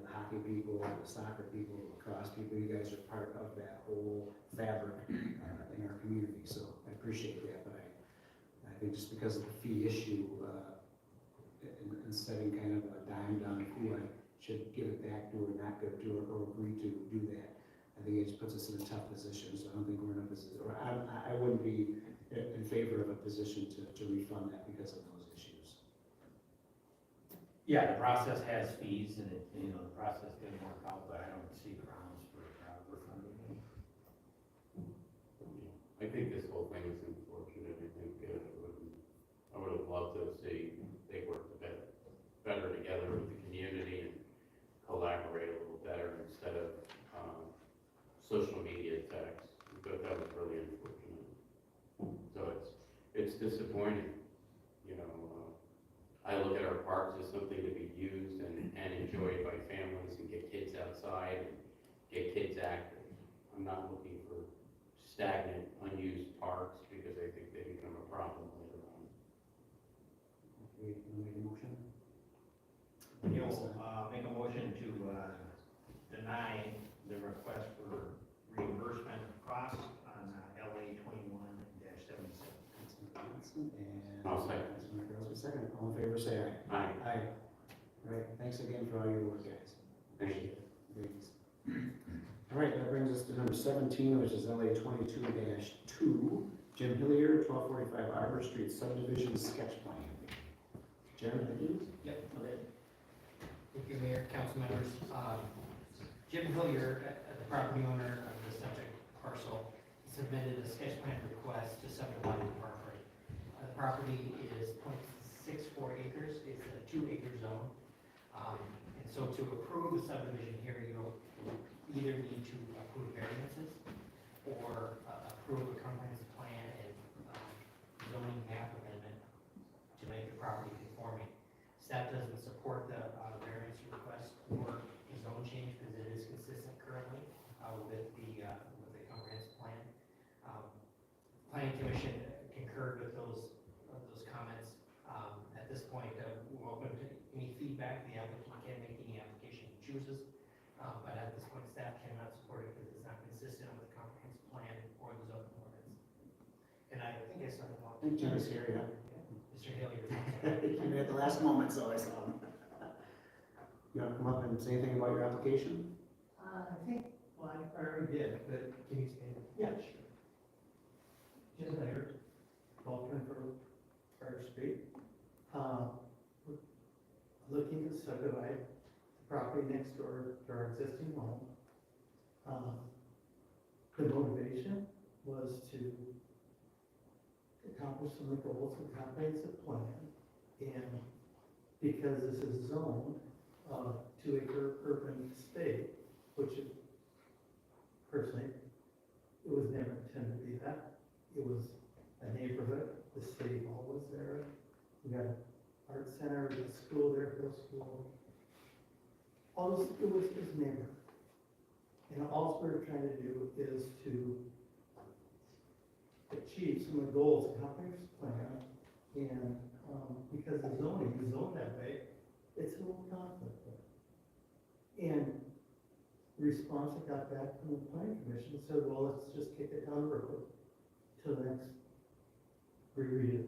hockey people, the soccer people, the lacrosse people. You guys are part of that whole fabric in our community, so I appreciate that. But I think just because of the fee issue, and setting kind of a dime down who I should give it back to or not give it to or agree to do that, I think it just puts us in a tough position. So I don't think we're in a position, or I wouldn't be in favor of a position to refund that because of those issues. Yeah, the process has fees, and it, the process didn't work out, but I don't see grounds for refunding it. I think this whole thing is unfortunate. I think I would have loved to see they work better together with the community and collaborate a little better instead of social media text. I thought that was really unfortunate. So it's disappointing. I parks is something to be used and enjoyed by families and get kids outside and get kids active. I'm not looking for stagnant, unused parks because I think they become a problem later on. We make a motion? You'll, make a motion to, deny the request for reimbursement of costs on, LA 21-77. Councilman Johnson and. I'll second. Councilman Crosby, second. All in favor, say aye. Aye. Aye. All right, thanks again for all your work, guys. Thank you. Thanks. All right, that brings us to number 17, which is LA 22-2, Jim Hillier, 1245 Arbor Street subdivision sketch plan. Jim, thank you. Yep, okay. Thank you, Mayor, council members. Jim Hillier, the property owner of the subject parcel, submitted a sketch plan request to subdivide the property. The property is 0.64 acres, it's a 2-acre zone. And so to approve the subdivision here, you'll either need to approve variances or approve a comprehensive plan and zoning map amendment to make the property conforming. Staff doesn't support the variance request or the zone change because it is consistent currently with the comprehensive plan. Planning Commission concurred with those comments. At this point, we're open to any feedback. The applicant can make any application he chooses. But at this point, staff cannot support it because it's not consistent with the comprehensive plan or the zoning ordinance. And I think I started off. I think Jim is here, yeah. Mr. Hillier. He came in at the last moment, so I saw him. You want to come up and say anything about your application? I think, well, I already did, but can you expand it? Yeah, sure. Jim Hillier, 1224 Carter Street. We're looking to subdivide the property next door to our existing home. The motivation was to accomplish some of the goals of the comprehensive plan, and because this is zoned 2-acre urban estate, which is, personally, it was never intended to be that. It was a neighborhood, the city hall was there, we got an art center, we got a school there, middle school. All this, it was neighborhood. And all we're trying to do is to achieve some of the goals of the comprehensive plan, and because the zoning is zoned that way, it's a little conflict there. And the response I got back from the planning commission said, well, let's just kick it down the road till the next reread.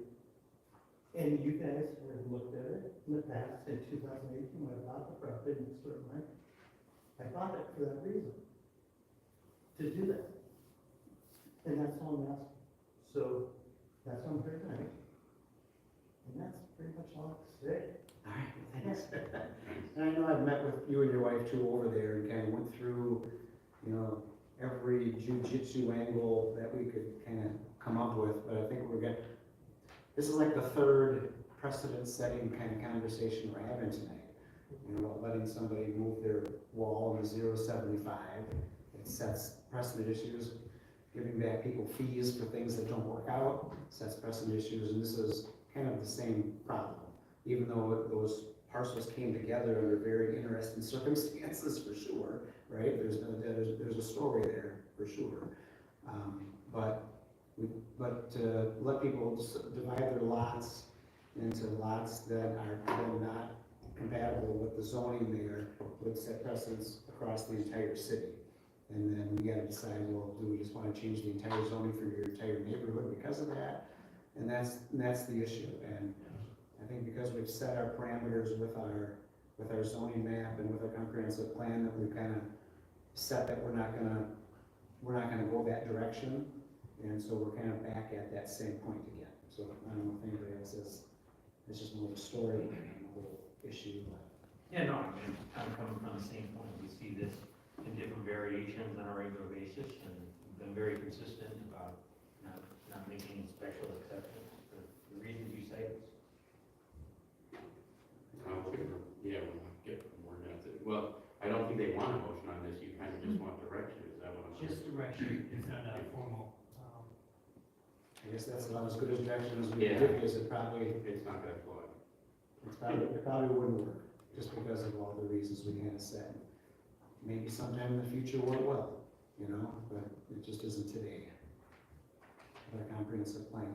And you guys have looked at it in the past, in 2018, when I bought the property next door to mine. I bought it for that reason, to do that. And that's all I'm asking. So that's what I'm here tonight. And that's pretty much all I have to say. All right, thanks. And I know I've met with you and your wife too over there and kind of went through, you know, every jujitsu angle that we could kind of come up with, but I think this is like the third precedent-setting kind of conversation we're having tonight. You know, letting somebody move their wall in the 0.75, it sets precedent issues. Giving back people fees for things that don't work out sets precedent issues, and this is kind of the same problem. Even though those parcels came together under very interesting circumstances for sure, right? There's a story there for sure. But to let people divide their lots into lots that are then not compatible with the zoning there would set precedents across the entire city. And then we gotta decide, well, do we just wanna change the entire zoning for your entire neighborhood because of that? And that's the issue. And I think because we've set our parameters with our zoning map and with our comprehensive plan, that we've kind of set that we're not gonna go that direction. And so we're kind of back at that same point again. So I don't know if anybody else is, it's just more of a story than the whole issue. Yeah, no, I mean, I'm coming from the same point. We see this in different variations on a regular basis, and we've been very consistent about not making special exceptions for the reasons you cited. Yeah, we'll get more into it. Well, I don't think they want a motion on this, you kind of just want direction, is that what I'm saying? Just direction, it's not a formal. I guess that's about as good a direction as we can give you, is it probably, It's not gonna fly. it's it probably wouldn't work, just because of all the reasons we kind of said. Maybe sometime in the future will it will, you know, but it just isn't today. Our comprehensive plan,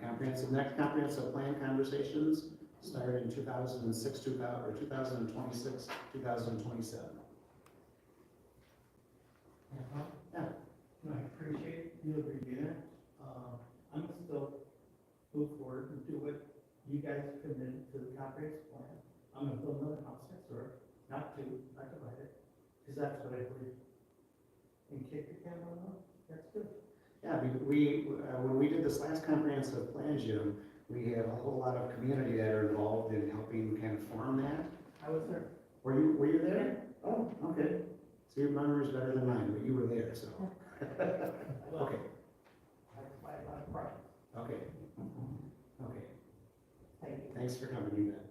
next comprehensive plan conversations started in 2006, 2026, 2027. Yeah. I appreciate you agreeing it. I'm gonna still move forward and do what you guys committed to the comprehensive plan. I'm gonna build another house next door, not two, not divide it, because that's what I believe. And kick the can on, that's good. Yeah, when we did this last comprehensive plan, Jim, we had a whole lot of community that are involved in helping kind of form that. I was there. Were you there? Oh, okay. So your memory is better than mine, but you were there, so. Okay, I provide a lot of pride. okay. Okay, Thank you. thanks for coming, you bet.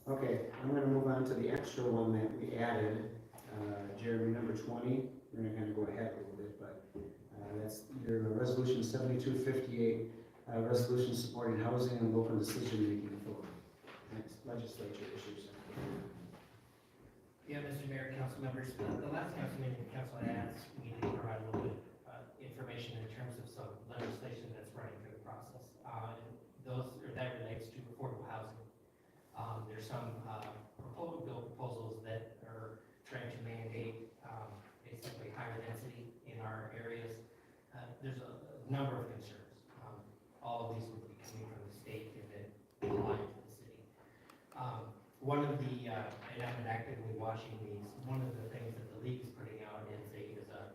Okay, I'm gonna move on to the extra one that we added, Jeremy, number 20. We're gonna kind of go ahead a little bit, but that's your resolution 7258, resolution supporting housing and local decision-making authority. Next, legislature issues. Yeah, Mr. Mayor, council members, the last council meeting, the council had asked me to provide a little bit of information in terms of some legislation that's running through the process. That relates to affordable housing. There's some proposals that are trying to mandate basically higher density in our areas. There's a number of concerns. All of these would be coming from the state and then applying to the city. One of the, and I've been actively watching these, one of the things that the league is putting out is a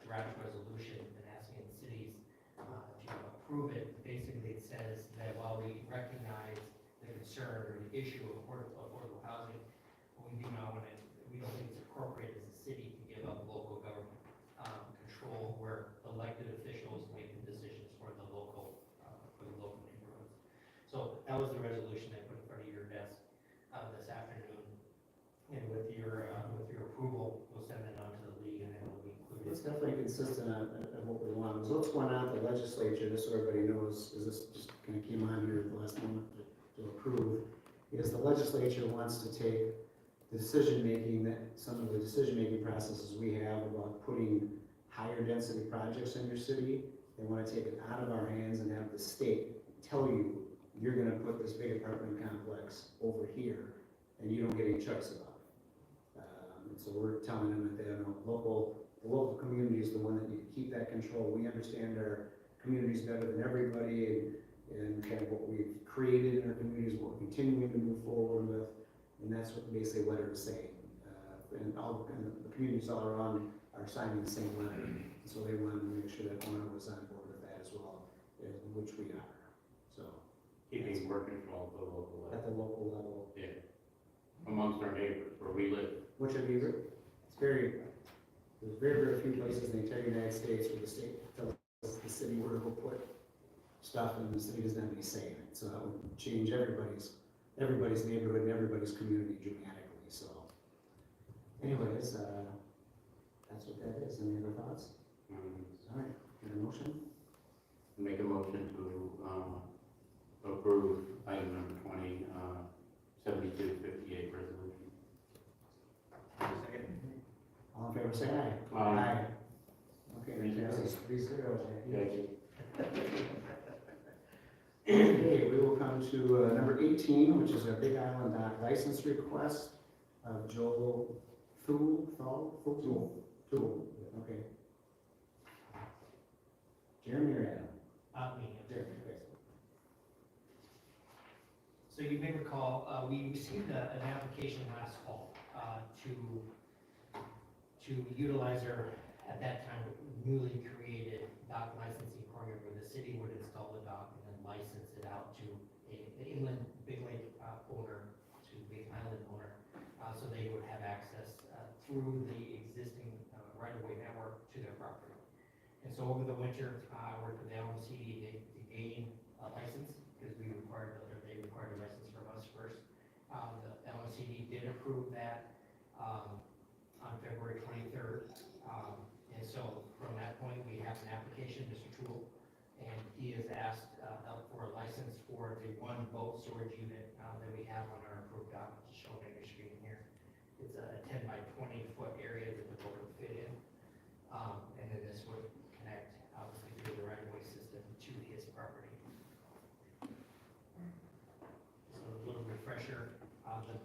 draft resolution and asking cities to approve it. Basically, it says that while we recognize the concern or the issue of affordable housing, we do not want to, we don't think it's appropriate as a city to give up local government control where elected officials make the decisions for the local neighborhoods. So that was the resolution I put in front of your desk this afternoon. And with your approval, we'll send that on to the league and it will be included. It's definitely consistent on what we want. So what's going on at the legislature, just so everybody knows, is this just kind of came on here at the last moment to approve, is the legislature wants to take the decision-making, that some of the decision-making processes we have about putting higher density projects in your city, they want to take it out of our hands and have the state tell you, you're gonna put this big apartment complex over here, and you don't get any choice about it. And so we're telling them that the local community is the one that need to keep that control. We understand our communities better than everybody, and kind of what we've created in our communities, what we're continuing to move forward with, and that's what basically what letter is saying. And the communities all around are signing the same letter, so they wanted to make sure that Orono was on board with that as well, which we are. So Keeping work control at the local level. at the local level, Yeah. Amongst our neighbors where we live. which would be, there's very few places in the entire United States where the state tells the city where to go put stuff, and the city doesn't have any say in it. So that would change everybody's neighborhood and everybody's community dramatically. So, anyways, that's what that is. Any other thoughts? All right, get a motion. Make a motion to approve item number 20, 7258 resolution. Second. All in favor, say aye. Aye. Okay, Thank you. passes 3-0, Jackie. Thank you. Okay, we will come to number 18, which is our Big Island Dock license request of Joel Thule, okay. Jeremy or Adam? Me. Jeremy, okay. So you may recall, we received an application last fall to utilize our, at that time, newly created dock licensing program where the city would install the dock and then license it out to the inland Big Lake owner, to Big Island owner, so they would have access through the existing right-of-way network to their property. And so over the winter, I worked with the LMCD to gain a license, because they required a license from us first. The LMCD did approve that on February 23rd. And so from that point, we have an application, Mr. Toole, and he has asked for a license for the one boat storage unit that we have on our approved dock, which is shown in your screen.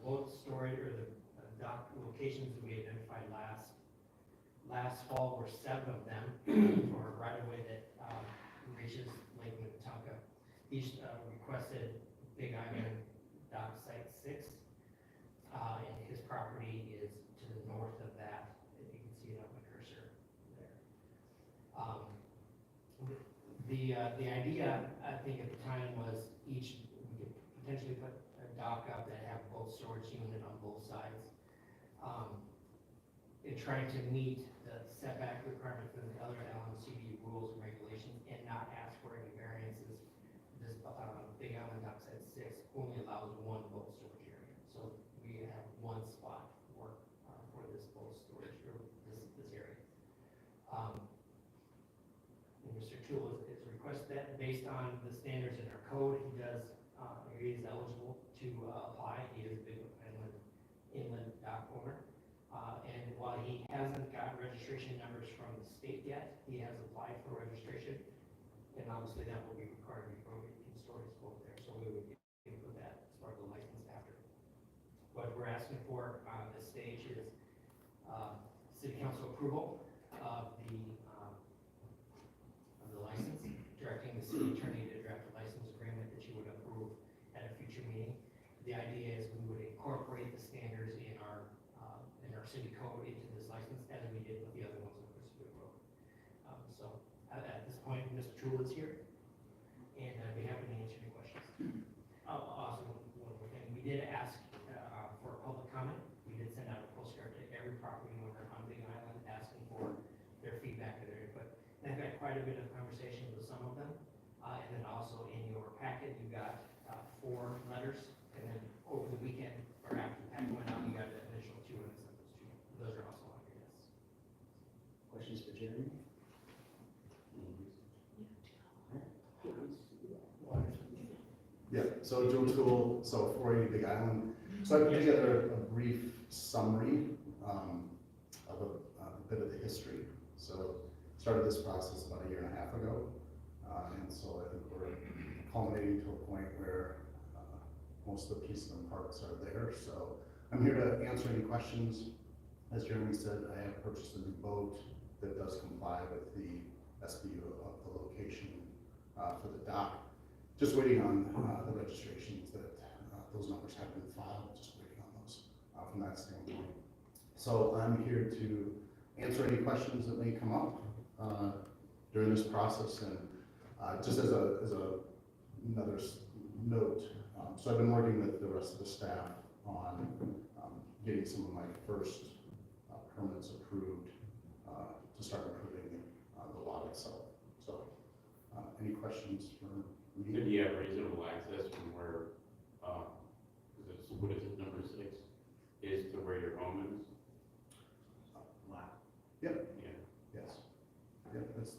boat storage or the dock locations that we identified last fall were 7 of them for right away that reaches Lake Minnetonka. Each requested Big Island Dock Site 6, and his property is to the north of that, if you can see it on my cursor there. The idea, I think at the time, was we could potentially put a dock up that have both storage unit on both sides. In trying to meet the setback requirements and the other LMCD rules and regulations and not ask for any variances, this Big Island Dock Site 6 only allows 1 boat storage area. So we have 1 spot for this boat storage, or this area. And Mr. Toole has requested that based on the standards in our code, he is eligible to apply. He is a Big Island inland dock owner. And while he hasn't got registration numbers from the state yet, he has applied for registration. And obviously that will be required before we can store his boat there. So we would put that as part of the license after. What we're asking for on this stage is city council approval of the license, directing the city attorney to draft a license agreement that you would approve at a future meeting. The idea is we would incorporate the standards in our city code into this license as we did with the other ones on Pacific Road. So at this point, Mr. Toole is here, and I'd be happy to answer any questions. Also, one more thing, we did ask for public comment. We did send out a postcard to every property owner on Big Island asking for their feedback and their input. And I've had quite a bit of conversations with some of them. And then also in your packet, you got 4 letters, and then over the weekend, or after the packet went out, you got an additional 2, and I sent those to you. Those are also on your desks. Questions for Jeremy? Yeah, so Joe Toole, so 480 Big Island. So I put together a brief summary of a bit of the history. So started this process about 1.5 years ago. And so I think we're culminating to a point where most of the pieces and parts are there. So I'm here to answer any questions. As Jeremy said, I have purchased a new boat that does comply with the SBU of the location for the dock. Just waiting on the registrations that those numbers have been filed, just waiting on those from that standpoint. So I'm here to answer any questions that may come up during this process, and just as another note, so I've been working with the rest of the staff on getting some of my first permits approved to start improving the lot itself. So any questions for me? Did you have reasonable access from where, what is it, number 6, is to where your home is? Yep. Yeah. Yes. Yep, it's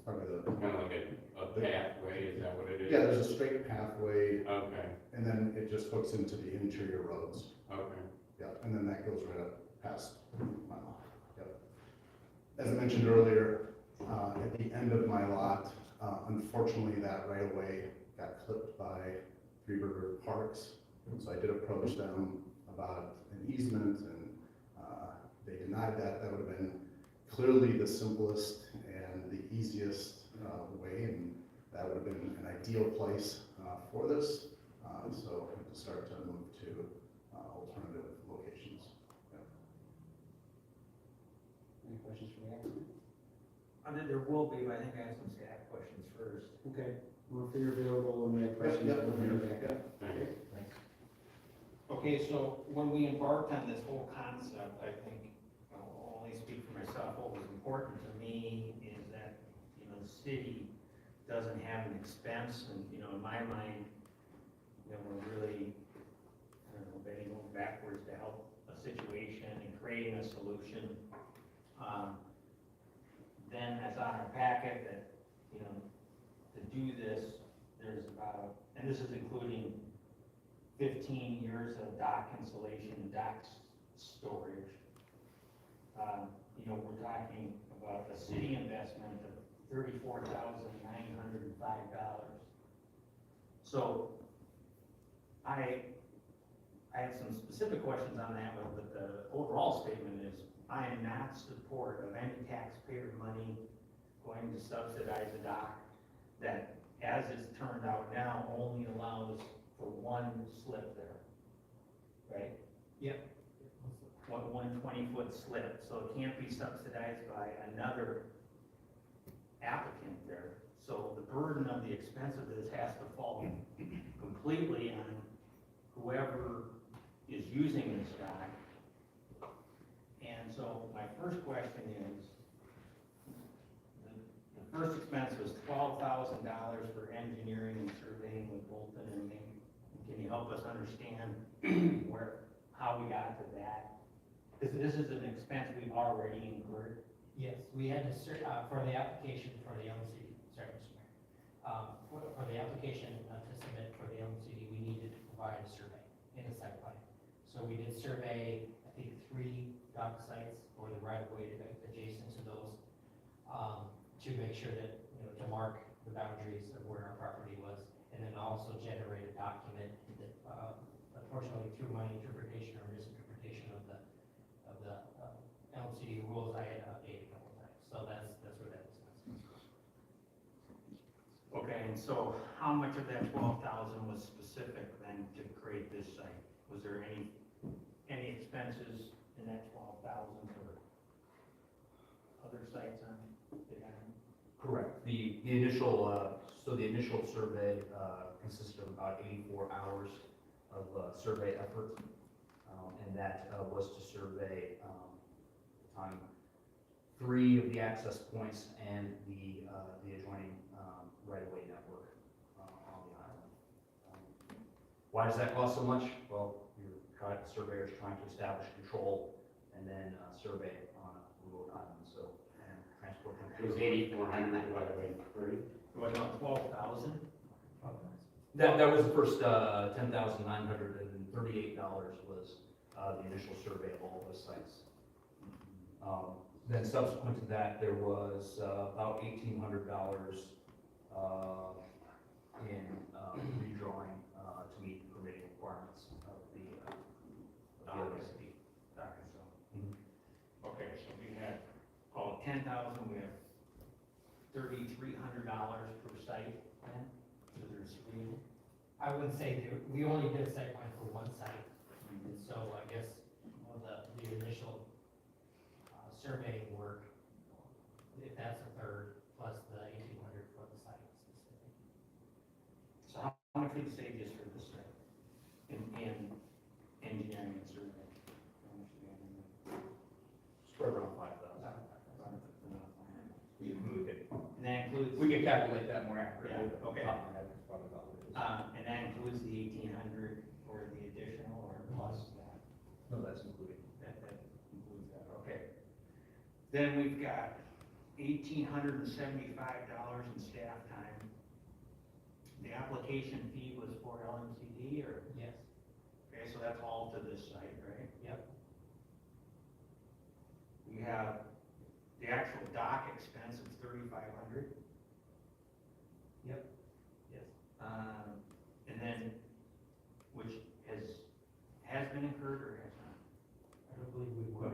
probably the. Kind of like a pathway, is that what it is? Yeah, there's a straight pathway, Okay, and then it just hooks into the interior roads. okay. Yeah, and then that goes right up past my lot. Yep. As I mentioned earlier, at the end of my lot, unfortunately, that right of way got clipped by Three River Parks. So I did approach them about an easement, and they denied that. That would have been clearly the simplest and the easiest way, and that would have been an ideal place for this. So I have to start to move to alternative locations. Yeah. Any questions for the applicant? There will be, but I think I have some staff questions first. Okay, well, if you're available when we have questions, Yep. we'll bring it back up. Thanks. Thanks. Okay, so when we embarked on this whole concept, I think, I'll only speak for myself, what was important to me is that, the city doesn't have an expense, and, in my mind, we're really, bending over backwards to help a situation and creating a solution. Then that's on our packet that, to do this, there's about, and this is including 15 years of dock insulation and dock storage. We're talking about a city investment of $34,905. So I I have some specific questions on that one, but the overall statement is, I am not support of any taxpayer money going to subsidize a dock that, as it's turned out now, only allows for one slip there, right? Yep. One 20-foot slip, so it can't be subsidized by another applicant there. So the burden of the expense of this has to fall completely on whoever is using this dock. And so my first question is, the first expense was $12,000 for engineering and surveying with Bolton and Mink. Can you help us understand how we got to that? Because this is an expense we've already incurred. Yes, we had to for the application for the LMCD, sorry, Mr. Mayor. For the application to submit for the LMCD, we needed to provide a survey in the site plan. So we did survey, I think, 3 dock sites or the right of way adjacent to those, to make sure that, to mark the boundaries of where our property was, and then also generate a document that, unfortunately, through my interpretation or misinterpretation of the LMCD rules, I had to update a couple times. So that's where that expense comes from. Okay, and so how much of that 12,000 was specific then to create this site? Was there any expenses in that 12,000 for other sites on the island? Correct. The initial, so the initial survey consisted of about 84 hours of survey effort, and that was to survey at the time 3 of the access points and the adjoining right-of-way network on the island. Why does that cost so much? Well, your surveyor's trying to establish control and then survey on a remote island, so, and transport. It was 8,400 divided by 3. It was about 12,000? That was the first $10,938 was the initial survey of all those sites. Then subsequent to that, there was about $1,800 in redrawing to meet the permitting requirements of the OSD. Okay, so we had, 10,000, we have $3,300 per site then? So there's 3. I wouldn't say we only did a site plan for one site, and so I guess the initial surveying work, if that's a third, plus the 1,800 for the site specific. So how much would you say just for this site? In engineering and surveying? How much do we have in there? Spread around 5,000. And that includes, We can calculate that more accurately. Yeah, okay. Top of my head, it's probably about what it is. and that includes the 1,800 or the additional or plus that? No, that's including. That includes that, okay. Then we've got $1,875 in staff time. The application fee was for LMCD or? Yes. Okay, so that's all to this site, right? Yep. We have the actual dock expense of $3,500. Yep. Yes. And then, which has been incurred or has not? I don't believe we were.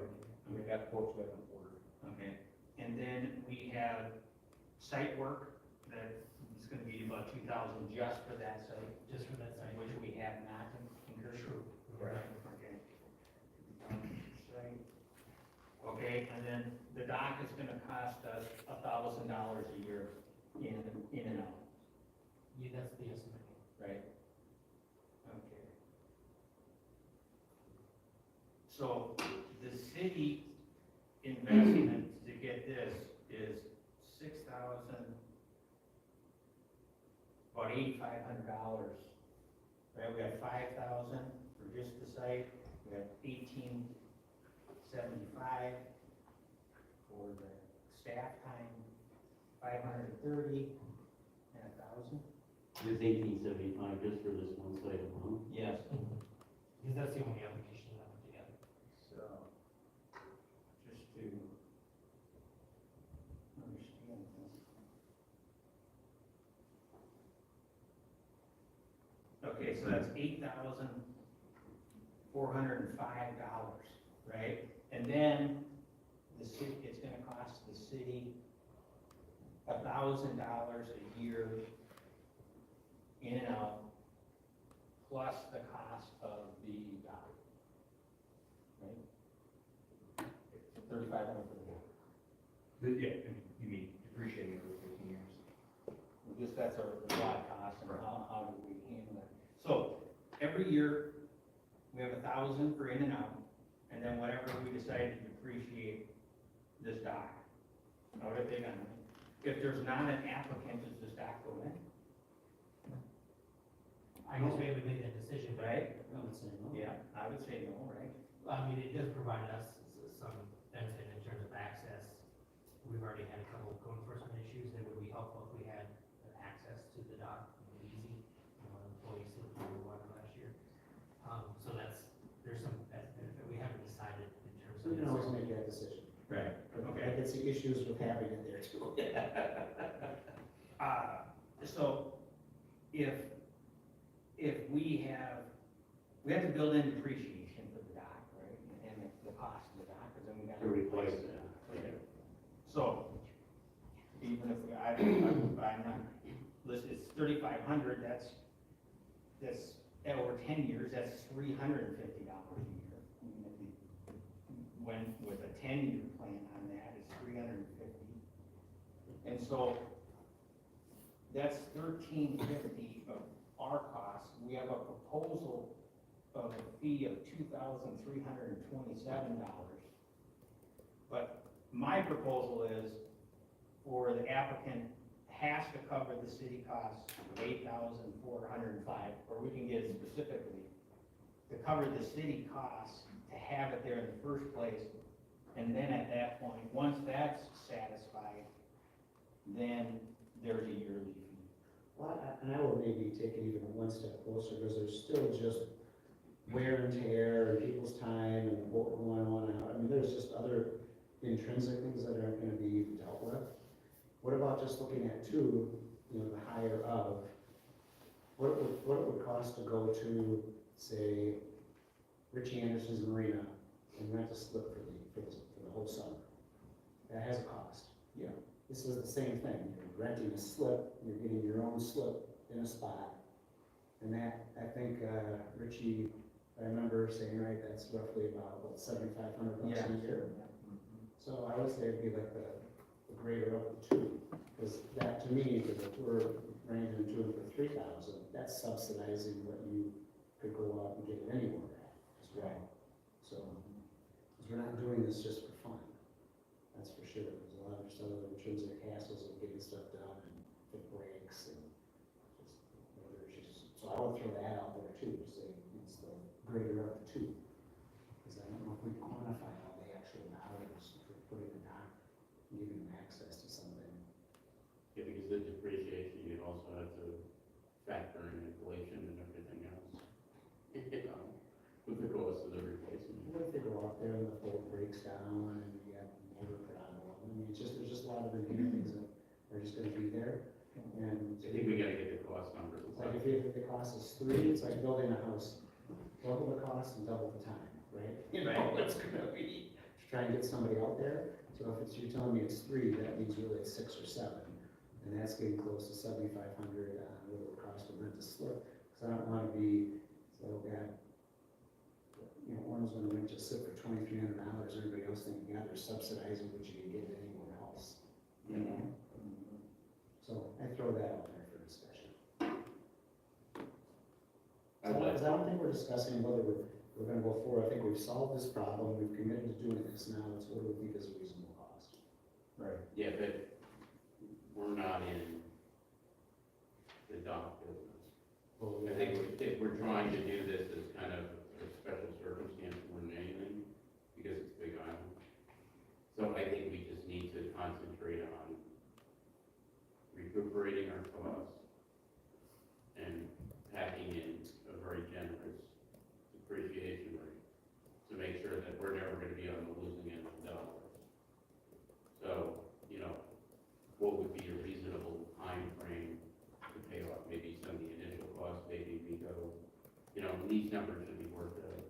We got quotes we haven't ordered. Okay, and then we have site work that is gonna be about 2,000 just for that site, Just for that site. which we have not incurred. True. Correct. Okay. Site. Okay, and then the dock is gonna cost us $1,000 a year in and out, Yeah, that's the estimate. right? Okay. So the city investment to get this is about $8,500. Right, we have 5,000 for just the site, we have 1,875 for the staff time, 530, and 1,000. It's 1875 just for this one site alone. Yes. Because that's the only application that went together. So, just to understand this. Okay, so that's 8,000 $205, right? And then the city, it's gonna cost the city $1,000 a year in and out, plus the cost of the dock. Right? It's $3,500 for the dock. Yeah, you mean depreciating over 15 years? Just that's a lot of cost, and how do we handle that? So, every year, we have 1,000 for in and out, and then whatever we decide to depreciate this dock. Out of it, if there's not an applicant, does this dock go in? I guess we haven't made that decision, but Right? I would say no. Yeah, I would say no, right? I mean, it does provide us some benefit in terms of access. We've already had a couple of code enforcement issues that would be helpful if we had access to the dock, easy. Employees slipped through the water last year. So there's some benefit we haven't decided in terms of. We can always make that decision. Right. I can see issues with having it there too. So, if we have to build in depreciation for the dock, right, and the cost of the dock, because then we got To replace it. Okay. So, even if I'm not, listen, it's 3,500, that's over 10 years, that's $350 a year. I mean, when, with a 10-year plan on that, it's 350. And so, that's $1,350 of our costs. We have a proposal of a fee of $2,327. But my proposal is for the applicant has to cover the city costs of $8,405, or we can get it specifically, to cover the city costs to have it there in the first place. And then at that point, once that's satisfied, then there's a yearly fee. Well, and I would maybe take it even one step closer, because there's still just wear and tear and people's time and what going on and out. I mean, there's just other intrinsic things that aren't gonna be dealt with. What about just looking at two, the higher of, what it would cost to go to, say, Richie Anderson's Marina and rent a slip for the whole summer? That has a cost. Yeah. This is the same thing, you're renting a slip, you're getting your own slip in a spot. And that, I think, Richie, I remember saying, right, that's roughly about, what, $7,500 a year? So I would say it'd be like the greater of the two, because that, to me, because if we're ranging to it for 3,000, that's subsidizing what you could go out and get it anywhere at as well. So, because we're not doing this just for fun, that's for sure. There's a lot of just other intrinsic hassles of getting stuff done and it breaks and just other issues. So I would throw that out there too, to say it's the greater of the two. Because I don't know if we quantify all the actual dollars for putting it on, giving them access to something. Yeah, because the depreciation, you also have to factor in inflation and everything else. With the cost of the replacement. What if they go out there and the boat breaks down and you have motor problem? I mean, there's just a lot of inherent things that are just gonna be there. And I think we gotta get the cost numbers. it's like if the cost is 3, it's like building a house, double the cost and double the time, right? It's gonna be, to try and get somebody out there. So if you're telling me it's 3, that means really it's 6 or 7. And that's getting close to $7,500 on what it would cost to rent a slip. Because I don't wanna be, so God, Orono's gonna rent a slip for $2,300, everybody else thinking, God, they're subsidizing what you can get anywhere else. So I throw that out there for discussion. Because I don't think we're discussing whether we're gonna go forward. I think we've solved this problem, we've committed to doing this now, it's what do we think is a reasonable cost? Right. Yeah, but we're not in the dock business. Well, I think if we're trying to do this as kind of a special circumstance more than anything, because it's Big Island. So I think we just need to concentrate on recuperating our costs and packing in a very generous depreciation rate to make sure that we're never gonna be on the losing end of dollars. So, what would be a reasonable time frame to pay off maybe some of the initial costs, maybe we go, these numbers should be worked out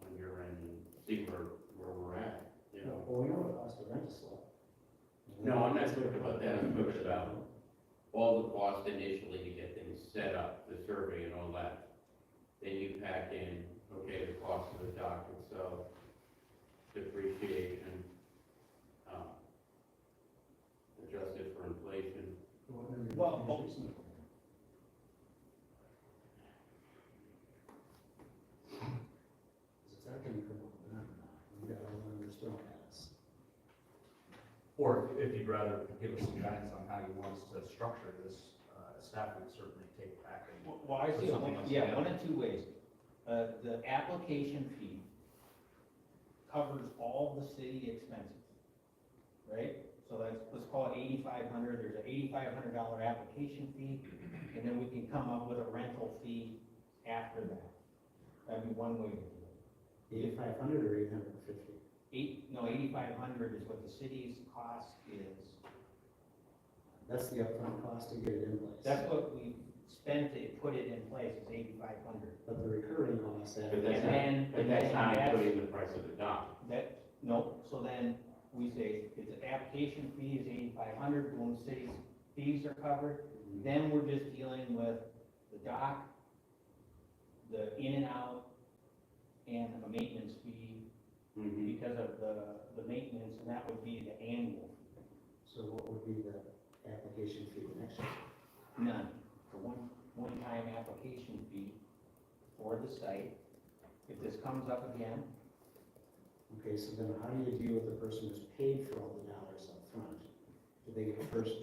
on your see where we're at, you know? Well, we know what it costs to rent a slip. No, I'm not talking about that, I'm talking about all the costs initially to get things set up, the survey and all that. Then you pack in, okay, the cost of the dock itself, depreciation, adjusted for inflation. Well, it's not gonna come up, we got all the numbers thrown at us. Or if you'd rather give us some guidance on how you want us to structure this, staff would certainly take back and. Well, I put see it, something else yeah, together. one of two ways. The application fee covers all the city expenses, right? So let's call it $8,500, there's an $8,500 application fee, and then we can come up with a rental fee after that. That'd be one way to do it. 8,500 or 850? 8,500 is what the city's cost is. That's the upfront cost to get it in place. That's what we spent to put it in place, is 8,500. But the recurring cost, that. But that's And then- not, but that's not including the price of the dock. No, so then we say, if the application fee is 8,500, boom, city's fees are covered. Then we're just dealing with the dock, the in and out, and a maintenance fee because of the maintenance, and that would be the annual. So what would be the application fee the next year? None, for one-time application fee for the site. If this comes up again, Okay, so then how do you deal with the person who's paid for all the dollars up front? Do they get a first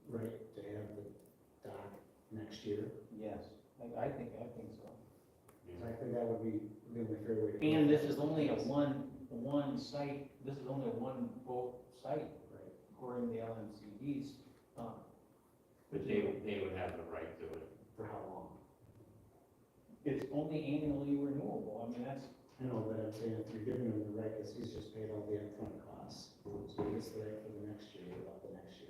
right to have the dock next year? yes, I think so. I think that would be the only fair way to. And this is only a one site, this is only a one boat site, Right. according to the LMCDs. But they would have the right to it. For how long? It's only annually renewable, I mean, that's, I know, but I'm saying if you're giving him the right, because he's just paid all the upfront costs, so he gets the right for the next year, what about the next year?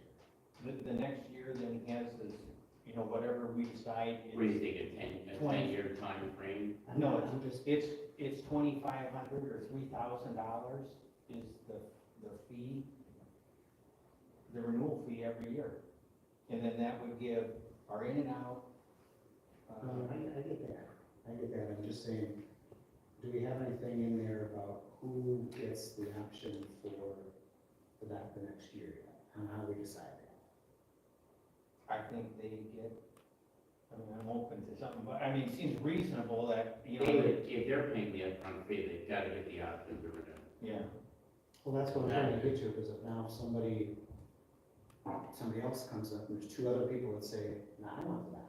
the next year, then he has this, whatever we decide What do you is. think, a 10-year time frame? No, I'm just, it's $2,500 or $3,000 is the fee, the renewal fee every year. And then that would give our in and out. I get that, I'm just saying, do we have anything in there about who gets the option for that the next year yet, and how we decide that? I think they get, I'm open to something, but, it seems reasonable that, If they're paying the upfront fee, they've got to get the option to renew. yeah. Well, that's what I'm trying to get to, because if now somebody else comes up, and there's two other people that say, no, I want that,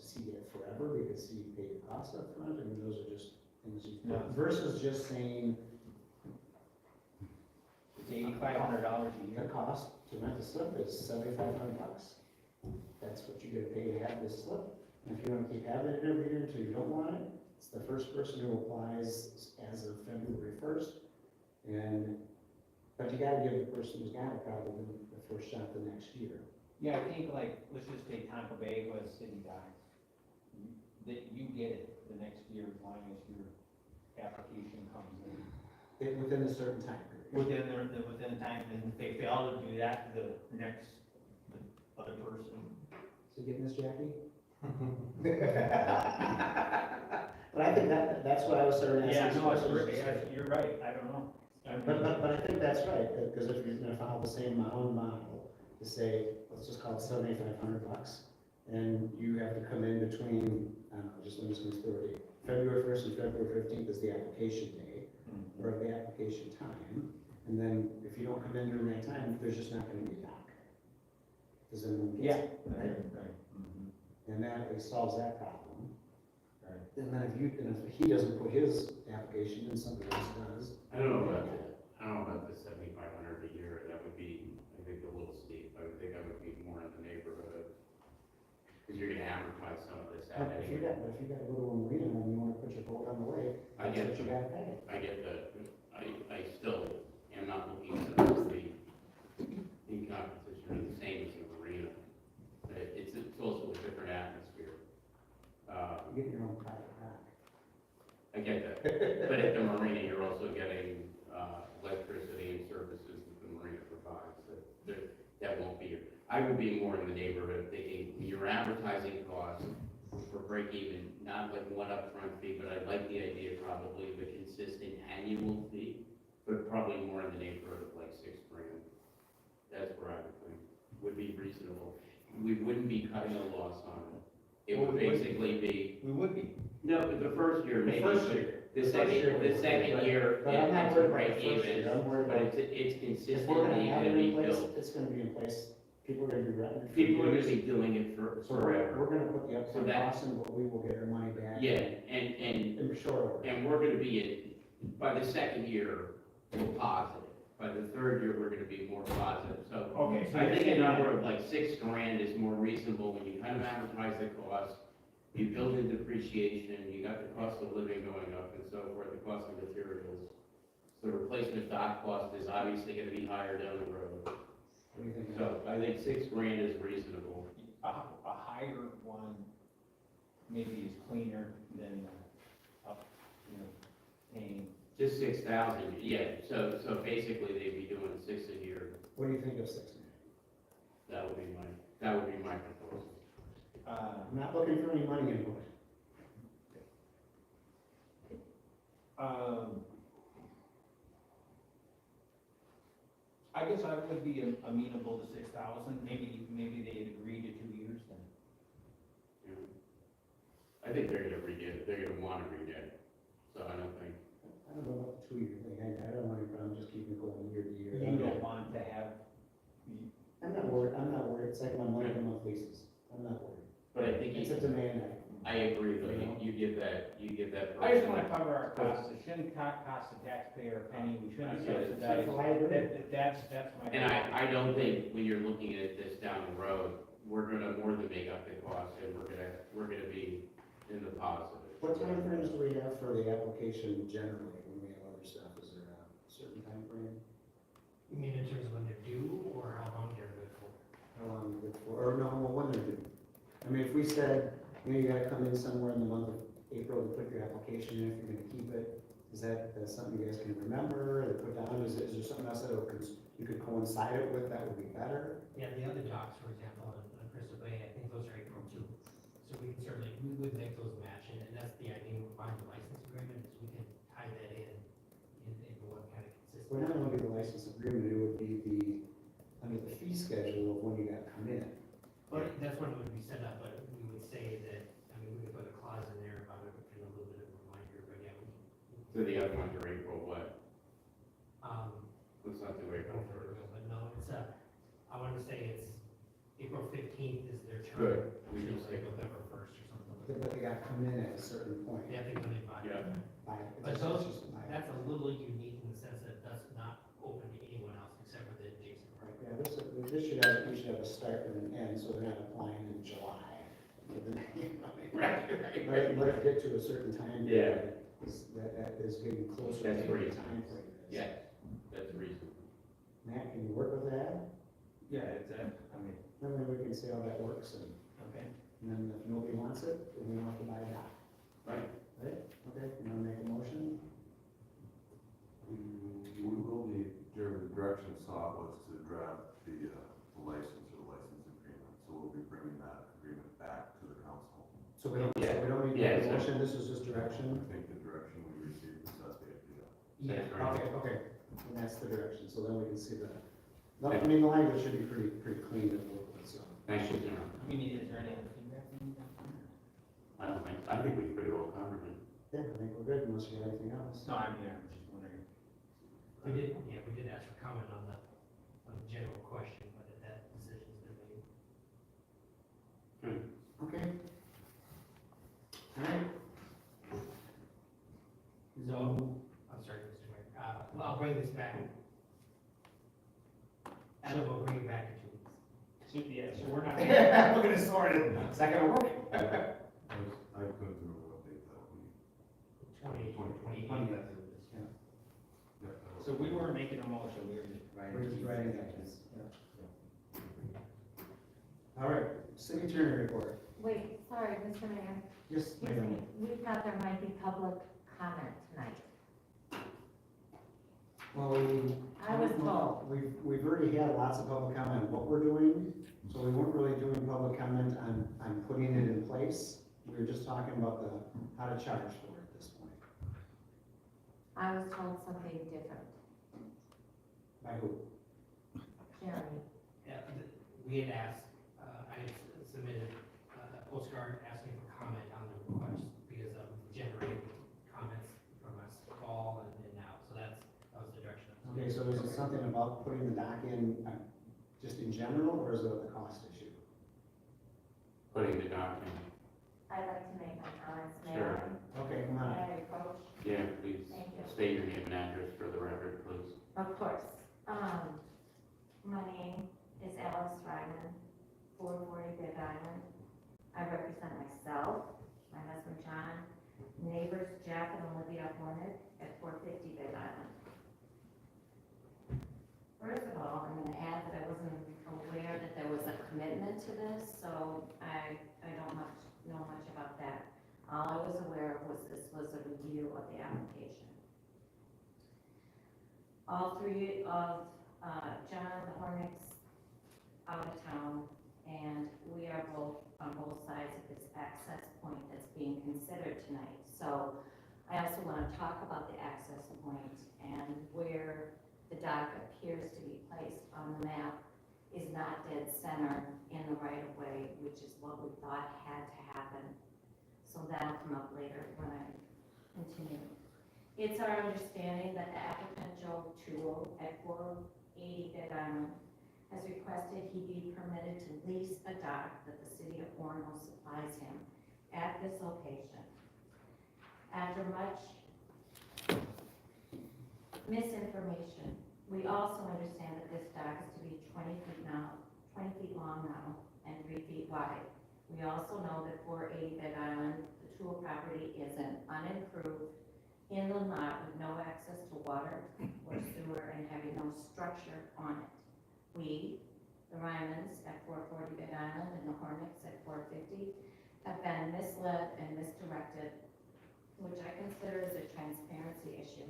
does he get it forever because he paid the cost up front? I mean, those are just things you, Yeah. versus just saying, It's $8,500 a the year. cost to rent a slip is $7,500. That's what you're gonna pay to have this slip. And if you wanna keep having it every year until you don't want it, it's the first person who applies as of February 1st. But you gotta give the person who's got it probably the first shot the next year. Yeah, I think let's just take Tampa Bay with city docks. That you get it the next year as long as your application comes in. Within a certain time period. Within the time, and if they fail to do that, the other person. So you getting this, Jackie? But I think that's what I was starting to ask. You're right, I don't know. But I think that's right, because if you're gonna follow the same model, to say, let's just call it $7,500, and you have to come in between, I don't know, just let me just throw it, February 1st and February 15th is the application day, or the application time, and then if you don't come in during that time, there's just not gonna be a dock. Because then one gets it, right? And that at least solves that problem. Right. And then if he doesn't put his application in, somebody else does. I don't know about the 7,500 a year, that would be, I think, a little steep. I would think I would be more in the neighborhood of, because you're gonna amortize some of this out But if you anyway. got a little marina and you wanna put your boat on the lake, I that's get what you that. gotta pay. I get that, I still am not looking at this as the, in competition, or the same as the marina. It's also a different atmosphere. You get your own private dock. I get that, but at the marina, you're also I would be more in the neighborhood of thinking, your advertising costs for break even, not like one upfront fee, but I like the idea probably of a consistent annual fee, but probably more in the neighborhood of like $6,000. That's where I would think would be reasonable. We wouldn't be cutting a loss on it. It Well, would we would basically be, We would be. no, but the first year The maybe. first but year. The The first year second, we the would, second but- year, But I'm not it's worried a about break the first year, even, I'm worried but about, it's if we're gonna consistently have gonna it in be place, built. it's gonna be in place, people are gonna be renting it. for People are gonna years. be doing it for So forever. we're gonna put the So upfront that- cost in, but we will get our money back. Yeah, and In short order. And we're gonna be, by the second year, we're positive. By the third year, we're gonna be more positive. So Okay. I think a number of like $6,000 is more reasonable when you kind of advertise the cost. You build in depreciation, you got the cost of living going up and so forth, the cost of materials. The replacement dock cost is obviously gonna be higher down the road. What do you think? So I think $6,000 is reasonable. A higher one maybe is cleaner than, paying. Just 6,000, yeah. So basically they'd be doing 6 a year. What do you think of 6 million? That would be my proposal. I'm not looking for any money input. I guess I would be amenable to 6,000, maybe they'd agree to 2 years then. I think they're gonna redo it, they're gonna wanna redo it, so I don't think. I don't know about the 2 year thing, I don't want any problem just keeping it going year to year. You don't want to have, I'm not worried, it's like my month leases, I'm not worried. But I think It's a demand item. I agree, though, you give that I just person. wanna cover our costs, it shouldn't cost the taxpayer a penny, we shouldn't Okay. subsidize. I agree. That's my. And I don't think when you're looking at this down the road, we're gonna more than make up the cost, and we're gonna be in the positive. What time frames do we have for the application generally when we have other stuff? Is there a certain time frame? You mean in terms of when they're due, or how long they're good for? How long is it for, or no, when they're due? I mean, if we said, you gotta come in somewhere in the month of April to put your application in, if you're gonna keep it, is that something you guys can remember, or put down, is there something else that you could coincide it with, that would be better? Yeah, the other docks, for example, on Crystal Bay, I think those are April too. So we can certainly, we would make those match, and that's the idea with buying the license agreement, is we can tie that into one kind of consistent. Well, not only the license agreement, it would be under the fee schedule of when you gotta come in. But that's when it would be set up, but we would say that, I mean, we could put a clause in there about it, and a little bit of a reminder, but yeah, we So the other ones are April what? um, Let's not do April first. but no, it's I want to say it's April 15th is their term. Good. We can It's say- like November 1st or something like that. But they gotta come in at a certain point. Yeah, I think when they buy. Yeah. But those, that's a little unique in the sense that it does not open to anyone else except for the adjacent property. Yeah, this we should have a start and an end, so they're not applying in July. Right, Let it get to a certain time. Yeah. That is getting closer to That's the great. time frame. is. Yeah, that's reasonable. Matt, can you work with that? Yeah, then Then we can see how that works, and okay. then if nobody wants it, then we don't have to buy it out. Right. Right? Okay, you wanna make a motion? We will need, Jeremy, the direction sought was to draft the license or the license agreement, so we'll be bringing that agreement back to the council. So we don't need Yeah, a so- motion, this is just direction? I think the direction we received is that they do that. Yeah, Okay, and that's the direction, so then we can see the the language should be pretty clean to work with, so. Thank you, John. Is there any other feedback? I think we pretty well covered it. Yeah, I think we're good, unless you have anything else. No, I'm just wondering. we did ask for comment on the general question, but that decision's been made. Okay. All right. So, I'm sorry, Mr. Mayor, I'll bring this back. And we'll bring it back in 2 weeks. So, yeah, so we're not. We're gonna sort it, it's not gonna work. I couldn't remember what date that would be. 2020. Yeah, So we weren't making a motion, we were just providing. We're just writing that, yes. All right, city attorney report. Wait, sorry, Mr. Mayor. Yes, Excuse ma'am. me, we thought there might be public comment tonight. Well, I was told. We've already had lots of public comment on what we're doing, So we weren't really doing public comment on putting it in place. We were just talking about how to charge for it at this point. I was told something different. By who? Jeremy, Yeah, we had asked, I had submitted a postcard asking for comment on the request because of generating comments from us fall and now, so that was the direction. Okay, so is it something about putting the dock in, just in general, or is it a cost issue? Putting the dock in. I'd like to make my comments, Sure. Mayor. Okay, come on. May I approach? Yeah, please, Thank you. state your name and address for the record, please. Of course. My name is Alice Ryman, 440 Big Island. I represent myself, my husband John, neighbors Jeff and Olivia Hornet at 450 Big Island. First of all, I'm gonna add that I wasn't aware that there was a commitment to this, so I don't know much about that. All I was aware of was this was a review of the application. All three of John, the Hornicks, out of town, and we are both on both sides of this access point that's being considered tonight. So I also want to talk about the access point and where the dock appears to be placed on the map is not dead center in the right of way, which is what we thought had to happen. So that'll come up later when I continue. It's our understanding that the applicant Joe Toole at 480 Big Island has requested he be permitted to lease a dock that the city of Orono supplies him at this location. After much misinformation, we also understand that this dock is to be 20 feet long now, and 3 feet wide. We also know that 480 Big Island, the Toole property, is an unimproved inland lot with no access to water or sewer and having no structure on it. We, the Rymans at 440 Big Island and the Hornicks at 450, have been misled and misdirected, which I consider as a transparency issue,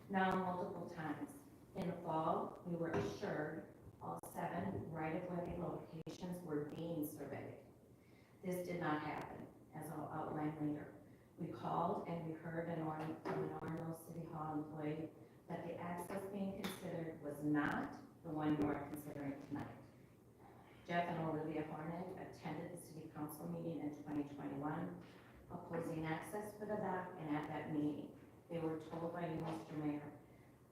now multiple times. In the fall, we were assured all 7 right-of-way locations were being surveyed. This did not happen, as I'll outline later. We called and we heard from an Orono City Hall employee that the access being considered was not the one you are considering tonight. Jeff and Olivia Hornet attended the city council meeting in 2021, opposing access for the dock, and at that meeting, they were told by you, Mr. Mayor,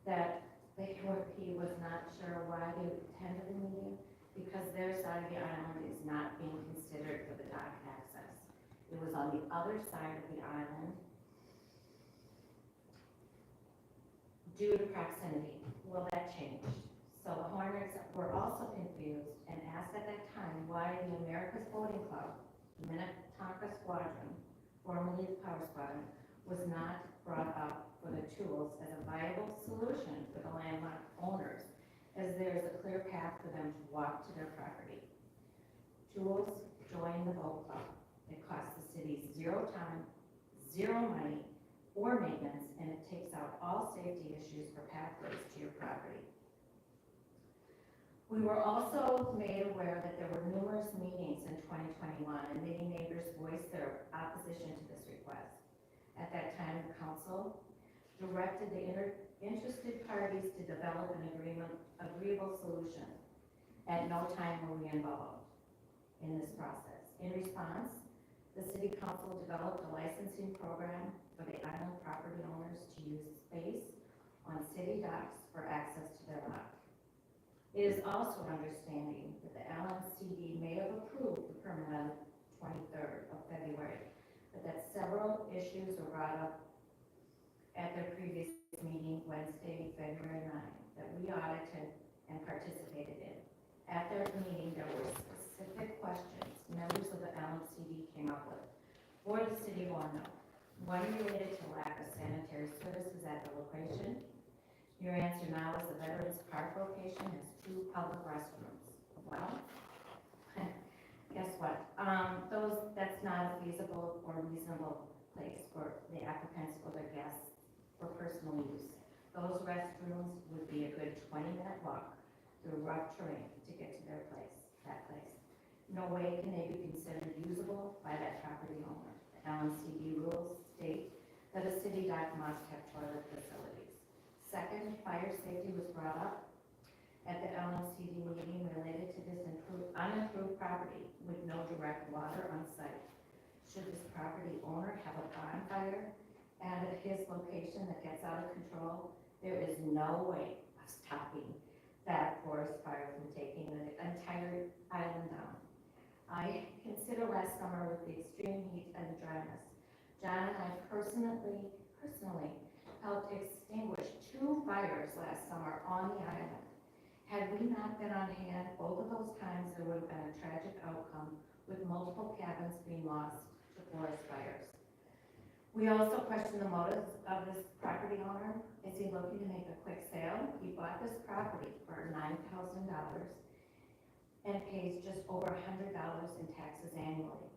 that he was not sure why they attended the meeting, because their side of the island is not being considered for the dock access. It was on the other side of the island due to proximity. Well, that changed. So the Hornets were also confused and asked at that time why the America's Boating Club, the Minnetonka Squadron, formerly the Power Squadron, was not brought up for the tools as a viable solution for the landlocked owners, as there is a clear path for them to walk to their property. Tools joined the boat club. It costs the city 0 time, 0 money, or maintenance, and it takes out all safety issues for pathways to your property. We were also made aware that there were numerous meetings in 2021, and many neighbors voiced their opposition to this request. At that time, the council directed the interested parties to develop an agreeable solution. At no time were we involved in this process. In response, the city council developed a licensing program for the island property owners to use space on city docks for access to their dock. It is also understanding that the LMCD may have approved the permit on the 23rd of February, but that several issues were brought up at their previous meeting Wednesday, February 9th, that we audited and participated in. At their meeting, there were specific questions members of the LMCD came up with for the city of Orono. One related to lack of sanitary services at the location. Your answer now is the Veterans Park location has 2 public restrooms. Well, guess what? That's not a feasible or reasonable place for the applicants or their guests for personal use. Those restrooms would be a good 20-minute walk through rough terrain to get to that place. No way can they be considered usable by that property owner. The LNCD rules state that a city dock must have toilet facilities. Second, fire safety was brought up at the LNCD meeting related to this unimproved property with no direct water on site. Should this property owner have a bonfire at his location that gets out of control, there is no way of stopping that forest fire from taking the entire island down. I consider last summer with the extreme heat and dryness, John and I personally helped extinguish 2 fires last summer on the island. Had we not been on hand both of those times, there would have been a tragic outcome with multiple cabins being lost to forest fires. We also question the motives of this property owner. Is he looking to make a quick sale? He bought this property for $9,000 and pays just over $100 in taxes annually.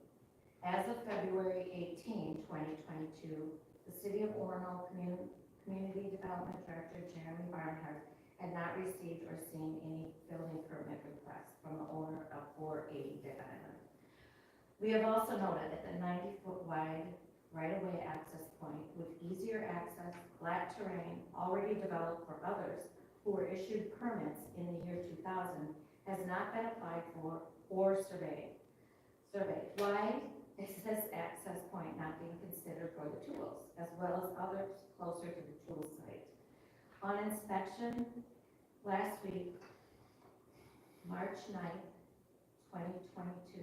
As of February 18, 2022, the City of Orono Community Development Director Jeremy Barnhart had not received or seen any building permit requests from the owner of 480 Big Island. We have also noted that the 90-foot wide right-of-way access point with easier access, flat terrain, already developed for others who were issued permits in the year 2000 has not been applied for or surveyed. Why is this access point not being considered for the tools, as well as others closer to the tool site? On inspection last week, March 9th, 2022,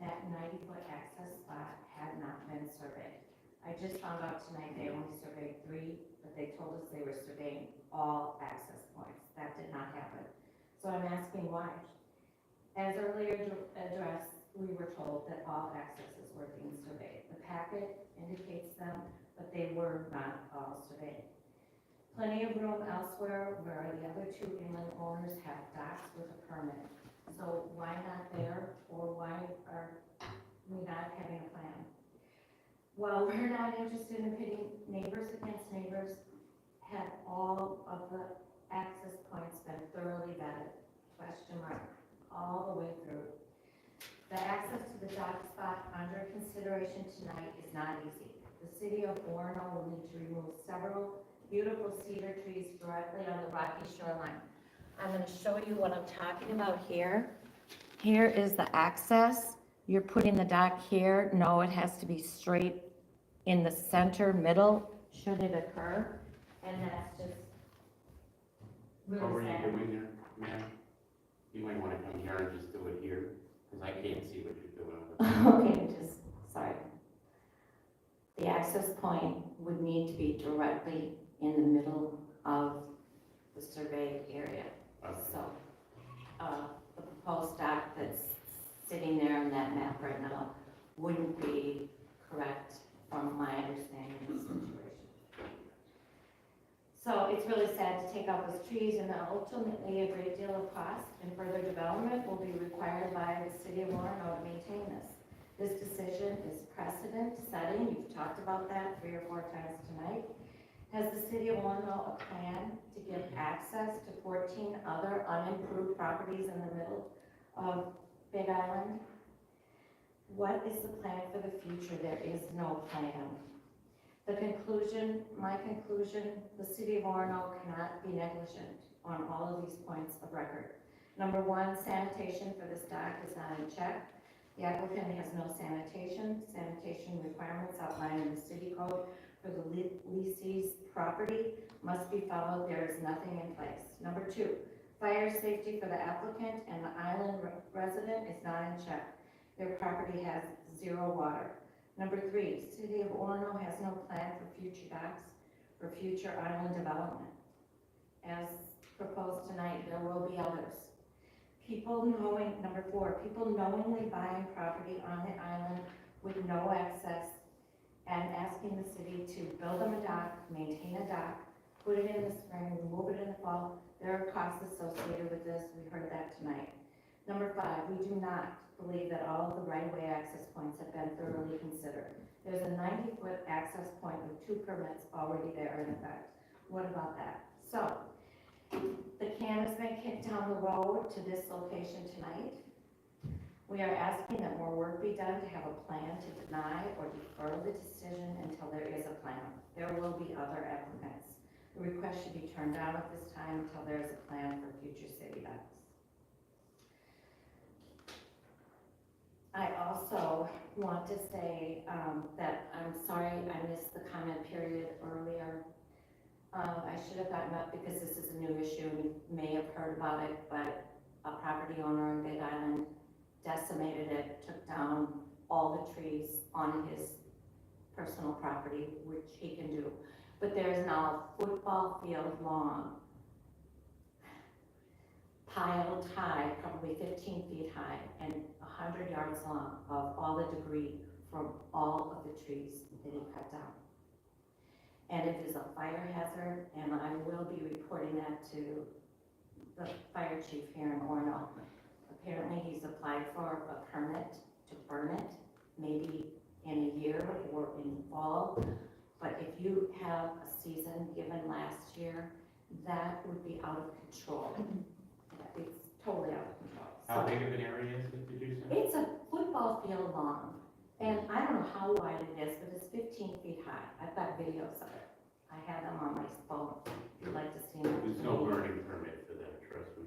that 90-foot access spot had not been surveyed. I just found out tonight they only surveyed 3, but they told us they were surveying all access points. That did not happen. So I'm asking why. As earlier addressed, we were told that all accesses were being surveyed. The packet indicates them, but they were not all surveyed. Plenty of room elsewhere where the other 2 inland owners have docks with a permit. So why not there, or why are we not having a plan? Well, we're not interested in pitting neighbors against neighbors. Have all of the access points been thoroughly vetted? Question mark, all the way through. The access to the dock spot under consideration tonight is not easy. The City of Orono will need to remove several beautiful cedar trees directly on the rocky shoreline. I'm going to show you what I'm talking about here. Here is the access. You're putting the dock here. No, it has to be straight in the center middle, should it occur. And that's just What were really you sad. doing there, ma'am? You might want to come here and just do it here, because I can't see what you're doing. Okay, just, sorry. The access point would need to be directly in the middle of the surveyed area. Okay. So, the proposed dock that's sitting there on that map right now wouldn't be correct from my understanding of the situation. So it's really sad to take out those trees, and ultimately a great deal of cost and further development will be required by the City of Orono to maintain this. This decision is precedent setting. You've talked about that 3 or 4 times tonight. Has the City of Orono a plan to give access to 14 other unimproved properties in the middle of Big Island? What is the plan for the future? There is no plan. My conclusion, the City of Orono cannot be negligent on all of these points of record. Number 1, sanitation for this dock is not in check. The applicant has no sanitation requirements outlined in the city code for the leasee's property must be followed. There is nothing in place. Number 2, fire safety for the applicant and the island resident is not in check. Their property has 0 water. Number 3, City of Orono has no plan for future docks or future island development. As proposed tonight, there will be others. Number 4, people knowingly buying property on the island with no access and asking the city to build them a dock, maintain a dock, put it in the spring, remove it in the fall. There are costs associated with this. We heard that tonight. Number 5, we do not believe that all of the right-of-way access points have been thoroughly considered. There's a 90-foot access point with 2 permits already there in effect. What about that? So, the can has been kicked down the road to this location tonight. We are asking that more work be done to have a plan to deny or defer the decision until there is a plan. There will be other applicants. The request should be turned down at this time until there is a plan for future city docks. I also want to say that I'm sorry I missed the comment period earlier. I should have gotten up because this is a new issue and you may have heard about it, but a property owner in Big Island decimated it, took down all the trees on his personal property, which he can do. But there is now a football field long, piled high, probably 15 feet high, and 100 yards long of all the debris from all of the trees that he cut down. And it is a fire hazard, and I will be reporting that to the fire chief here in Orono. Apparently, he's applied for a permit to burn it, maybe in a year or in fall. But if you have a season given last year, that would be out of control. It's totally out of control. How So, big of an area is it, did you say? it's a football field long, and I don't know how wide it is, but it's 15 feet high. I've got videos of it. I have them on my phone, if you'd like to see them. There's no burning permit for that, trust me.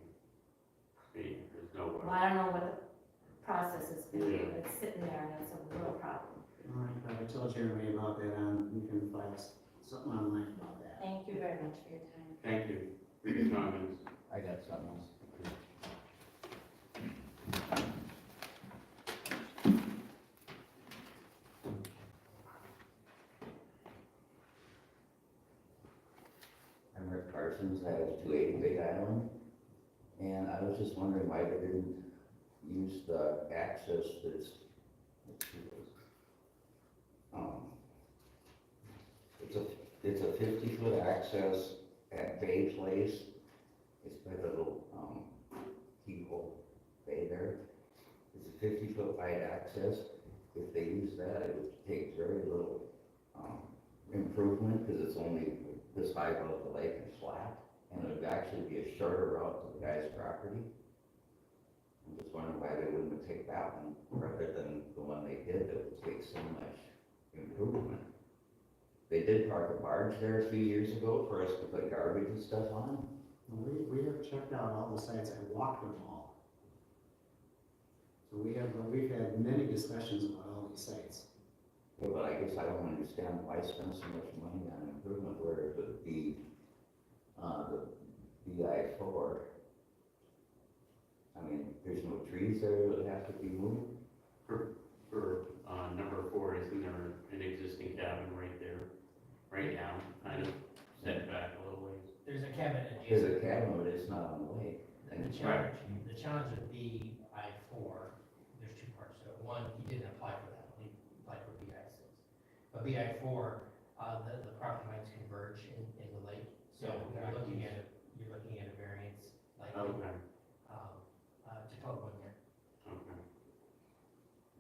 There's no. Well, I don't know what the process is gonna be, Yeah. but it's sitting there and it's a real problem. All right, I told Jeremy about that, you can file something online about that. Thank you very much for your time. Thank you for your comments. I got something else. I'm Rick Parsons, I have 280 Big Island, and I was just wondering why they didn't use the access that's, it's a 50-foot access at Bay Place. It's by the little, keyhole bay there. It's a 50-foot wide access. If they use that, it would take very little, improvement, because it's only this high above the lake and flat, and it would actually be a shorter route to the guy's property. I'm just wondering why they wouldn't take that one rather than the one they did that would take so much improvement. They did park a barge there a few years ago for us to put garbage and stuff on. We have checked out all the sites, I walked them all. So we've had many discussions about all these sites. Yeah, but I guess I don't understand why spend so much money on improvement where it would be, the BI4. I mean, there's no trees there that have to be moved. For number 4, isn't there an existing cabin right there, right now, kind of set back a little ways? There's a cabin There's adjacent. a cabin, but it's not on the lake. The challenge of BI4, there's two parts to it. One, he didn't apply for that, he applied for BI6. But BI4, the property lines converge in the lake, so you're looking at a variance like, Okay, to code 1 year. okay.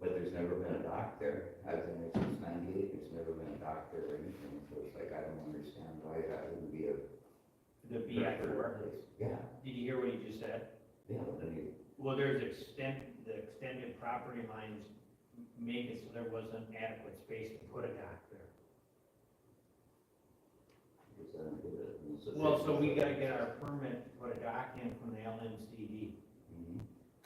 But there's never been a dock there. I've been there since '98, there's never been a dock there or anything, so it's like, I don't understand why that wouldn't be a. The BI4, Yeah, did you hear what he just said? yeah, but then you, Well, the extended property lines make it so there wasn't adequate space to put a dock there. just don't get it. And it's a Well, so we 50-foot. gotta get our permit to put a dock in from the LMCD. Mhm.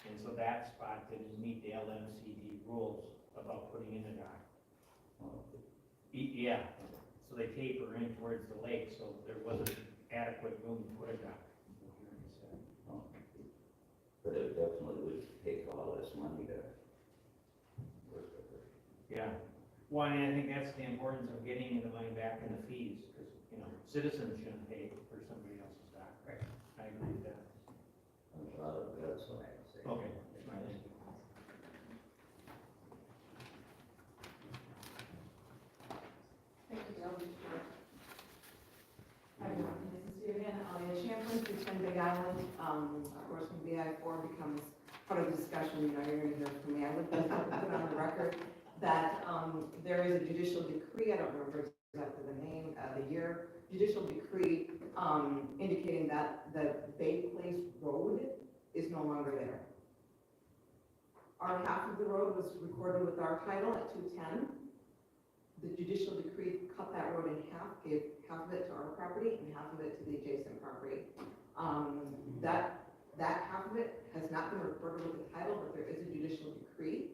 And so that spot didn't meet the LMCD rules about putting in a dock. Well, Yeah, so they taper in towards the lake, so there wasn't adequate room to put a dock. well, But it definitely would take all this money to work with it. Yeah, well, and I think that's the importance of getting the money back in the fees, because, citizens shouldn't pay for somebody else's dock. Right. I agree with that. A lot of that's what I would say. Okay, fine. Thank you, Bill. Hi, everyone. Nice to see you again. Alia Champlin, 310 Big Island. Of course, when BI4 becomes part of the discussion, you're going to hear from me. I would put on the record that there is a judicial decree, I don't remember exactly the name, the year, judicial decree indicating that the Bay Place Road is no longer there. Our half of the road was recorded with our title at 210. The judicial decree cut that road in half, gave half of it to our property and half of it to the adjacent property. That half of it has not been recorded with the title, but there is a judicial decree,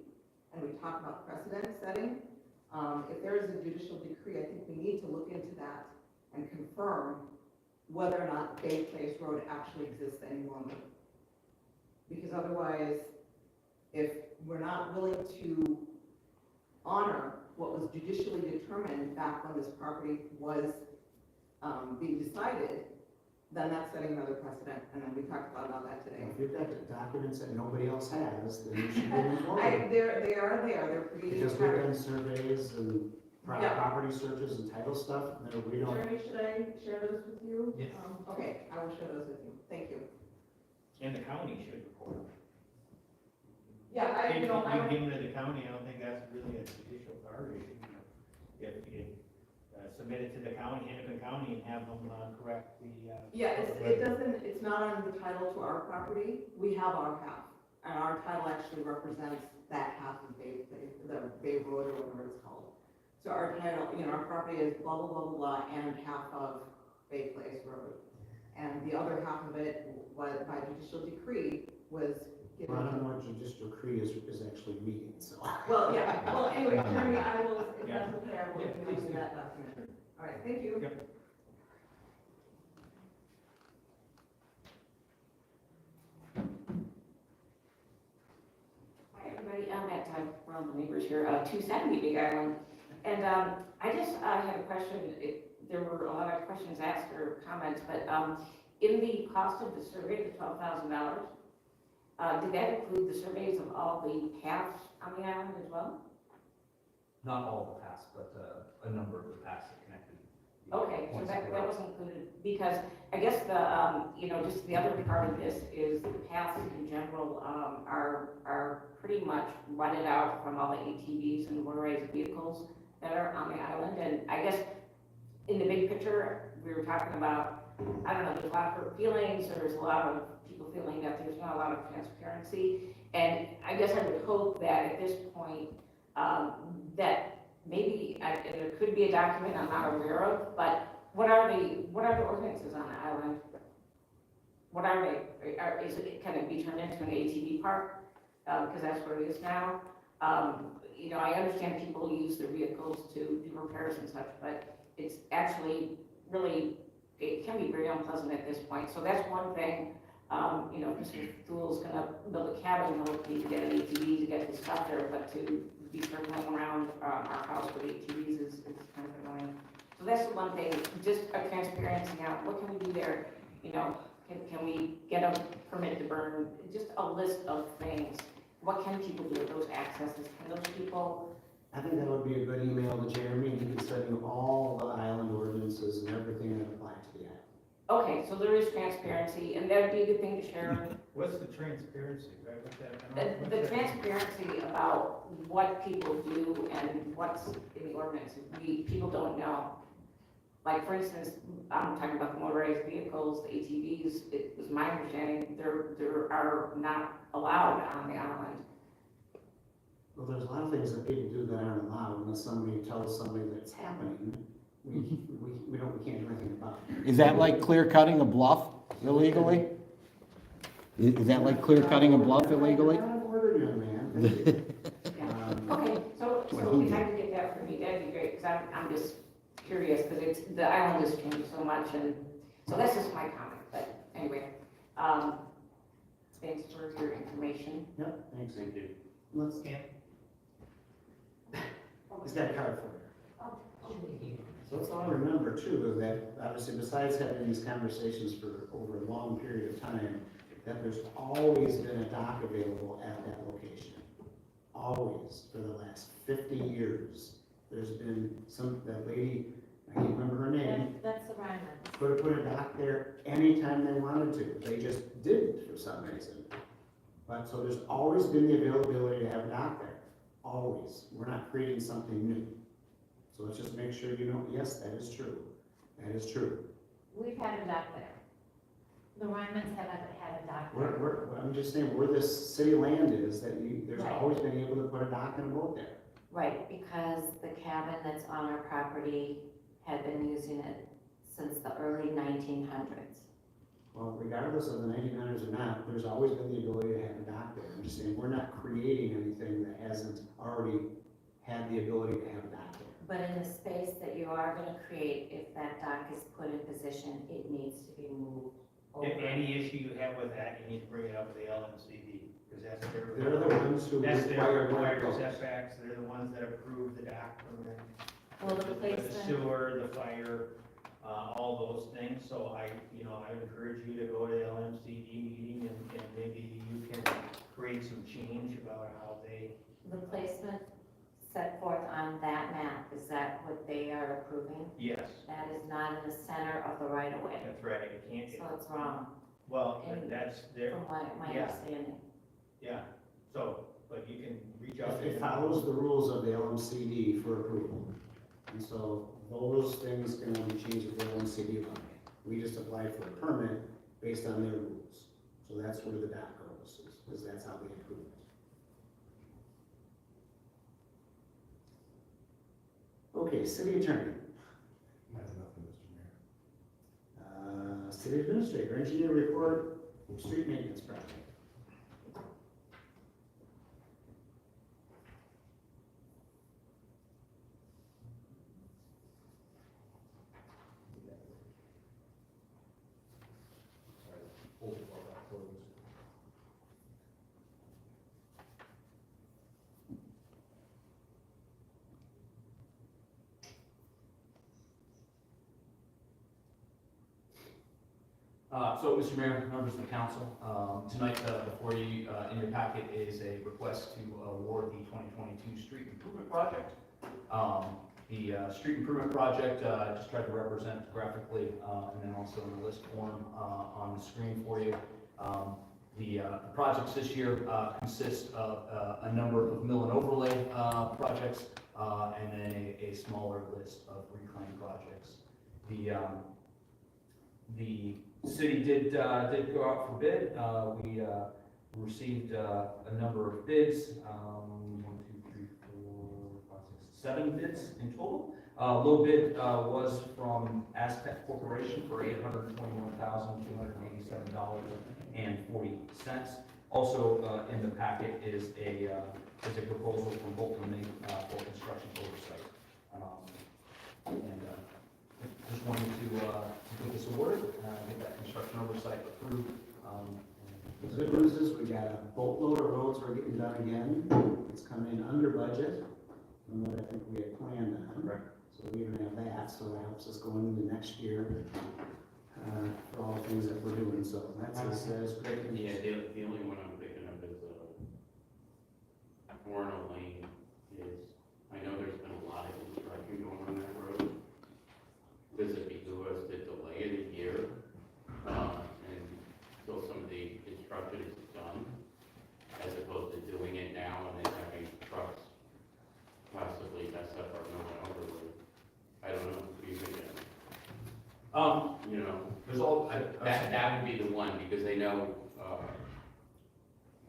and we talk about precedent setting. If there is a judicial decree, I think we need to look into that and confirm whether or not Bay Place Road actually exists any longer. Because otherwise, if we're not willing to honor what was judicially determined back when this property was being decided, then that's setting another precedent, and then we talked about that today. If you've got the documents that nobody else has, then you should move forward. They are there, they're pretty. Because we've done surveys and Yeah. property searches and title stuff, and we don't. Jeremy, should I share those with you? Yes. Okay, I will share those with you, thank you. And the county should report. Yeah, If you give them to the county, I don't think that's really a judicial authority. If you submit it to the county, Hennepin County, and have them correct the. Yeah, it's not on the title to our property, we have our half, and our title actually represents that half of Bay, the Bay Road or whatever it's called. So our title, our property is blah, blah, blah, blah, blah, and half of Bay Place Road. And the other half of it was, by judicial decree, was given. Well, I don't know what judicial decree is actually meaning, so. Well, yeah, well, anyway, Jeremy, I will, if that's okay, I will give you that document. All right, thank you. Yep. Hi, everybody. I'm at we're on the neighbors here, 270 Big Island. And I just had a question. There were a lot of questions asked or comments, but in the cost of the survey, the $12,000, did that include the surveys of all the paths on the island as well? Not all the paths, but a number of the paths that connected. Okay, so that was included, because I guess just the other part of this is the paths in general are pretty much rutted out from all the ATVs and motorized vehicles that are on the island. And I guess in the big picture, we were talking about, I don't know, there's a lot of hurt feelings, or there's a lot of people feeling that there's not a lot of transparency. And I guess I would hope that at this point, that maybe there could be a document I'm not aware of, but what are the ordinances on the island? What are they? Can it be turned into an ATV park? Because that's what it is now. I understand people use their vehicles to do repairs and such, but it's actually really, it can be very unpleasant at this point. So that's one thing. Mr. Thule's gonna build a cabin, he'll need to get an ATV to get his stuff there, but to be circling around our house with ATVs is kind of annoying. So that's the one thing, just a transparency now, what can we do there? Can we get a permit to burn? Just a list of things. What can people do with those accesses? Can those people? I think that would be a good email to Jeremy, and he can send you all the island ordinances and everything that apply to the island. Okay, so there is transparency, and that'd be a good thing to share. What's the transparency, right? The transparency about what people do and what's in the ordinance, people don't know. Like, for instance, I'm talking about the motorized vehicles, the ATVs, it was my understanding, there are not allowed on the island. Well, there's a lot of things that people do that aren't allowed unless somebody tells somebody that it's happening. We can't do anything about it. Is that like clear cutting a bluff illegally? Is that like clear cutting a bluff illegally? I'm not ordered, young man. Okay, so if I could get that for me, that'd be great, because I'm just curious, because the island has changed so much, and so that's just my comment, but anyway. Thanks for your information. Yep, thanks. Thank you. Let's. He's got a card for you. So let's all remember too, is that obviously besides having these conversations for over a long period of time, that there's always been a dock available at that location. Always, for the last 50 years. There's been that lady, I can't remember her name. That's the Ryman. Could have put a dock there anytime they wanted to. They just didn't for some reason. But so there's always been the availability to have a dock there. Always. We're not creating something new. So let's just make sure you know, yes, that is true. That is true. We've had a dock there. The Rymans haven't had a dock. I'm just saying, where this city land is, that there's Right. always been able to put a dock and a boat there. Right, because the cabin that's on our property had been using it since the early 1900s. Well, regardless of the 1900s or not, there's always been the ability to have a dock there. I'm just saying, we're not creating anything that hasn't already had the ability to have a dock there. But in the space that you are gonna create, if that dock is put in position, it needs to be moved over. If any issue you have with that, you need to bring it up with the LMCD, because that's their. They're the ones who That's their require required boats. setbacks, they're the ones that approve the dock permit. Well, the The placement, sewer, the fire, all those things, so I would encourage you to go to the LMCD meeting and maybe you can create some change about how they. the placement set forth on that map, is that what they are approving? Yes, That is not in the center of the right of way, that's right, you can't, so it's wrong, well, And that's their, from my Yeah. understanding. yeah, so, but you can reach out to It them. follows the rules of the LMCD for approval. And so those things can only change if the LMCD allow it. We just apply for a permit based on their rules. So that's where the dock goes, because that's how they approve it. Okay, city attorney. I have nothing, Mr. Mayor. City administrator, engineer report, street maintenance project. So, Mr. Mayor, members of the council, tonight before you, in your packet is a request to award the 2022 street improvement project. The street improvement project, I just tried to represent graphically and then also in the list form on the screen for you. The projects this year consist of a number of mill and overlay projects and then a smaller list of reclaim projects. The city did go out for bid. We received a number of bids, 7 bids in total. Low bid was from Aztec Corporation for $821,287.40. Also in the packet is a proposal from Boathouse for construction oversight. Just wanted to get this awarded, get that construction oversight approved. The good news is we got a boatload of roads we're getting done again. It's coming in under budget from what I think we had planned on. Right. So we even have that, so that helps us going into next year for all the things that we're doing, so that's great news. Yeah, the only one I'm thinking of is, Orono Lane is, I know there's been a lot of construction going on that road. Does it behoove us to delay it a year, until some of the construction is done, as opposed to doing it now and then having trucks possibly mess up our mill and overlay? I don't know, what do you think? You know, There's all, that would be the one, because they know,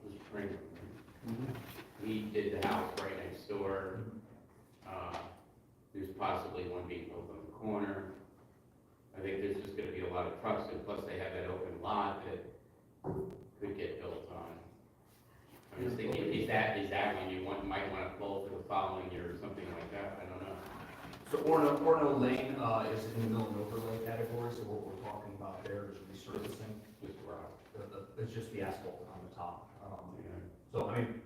the spring, we did the house right next door. There's possibly one being built on the corner. I think there's just gonna be a lot of trucks, and plus they have that open lot that could get built on. I was thinking, is that when you might wanna pull for the following year or something like that? I don't know. So Orono Lane is in the mill and overlay category, so what we're talking about there is resurfacing. Just rock. It's just the asphalt on the top. So, I mean,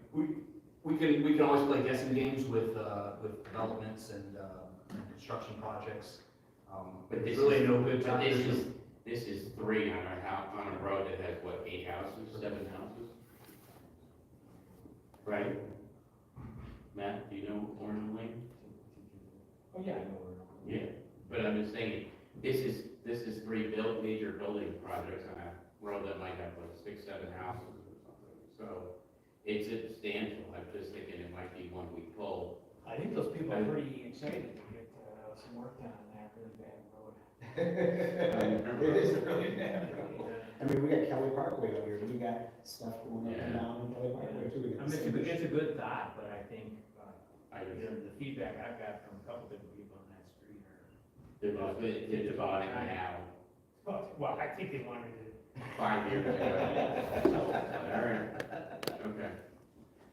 we can always play guessing games with developments and construction projects. But there's really no good time. This is 3 on our house, on a road that has, what, 8 houses, 7 houses? Right? Matt, do you know Orono Lane? Oh, yeah, I know where. Yeah, but I'm just saying, this is 3 major building projects on a road that might have like 6, 7 houses or something. So it's substantial. I'm just thinking it might be one we pull. I think those people are pretty excited to get some work done on that really bad road. It is a really bad road. And mean, we got Kelly Parkway out here, we got stuff going up and down in Kelly Parkway too. We I got mean, the it's same a good thought, but I think, I you know, the feedback I've got from a couple different people on that street are. It's dividing now. Well, I think they wanted it. 5 years ago. All right, okay.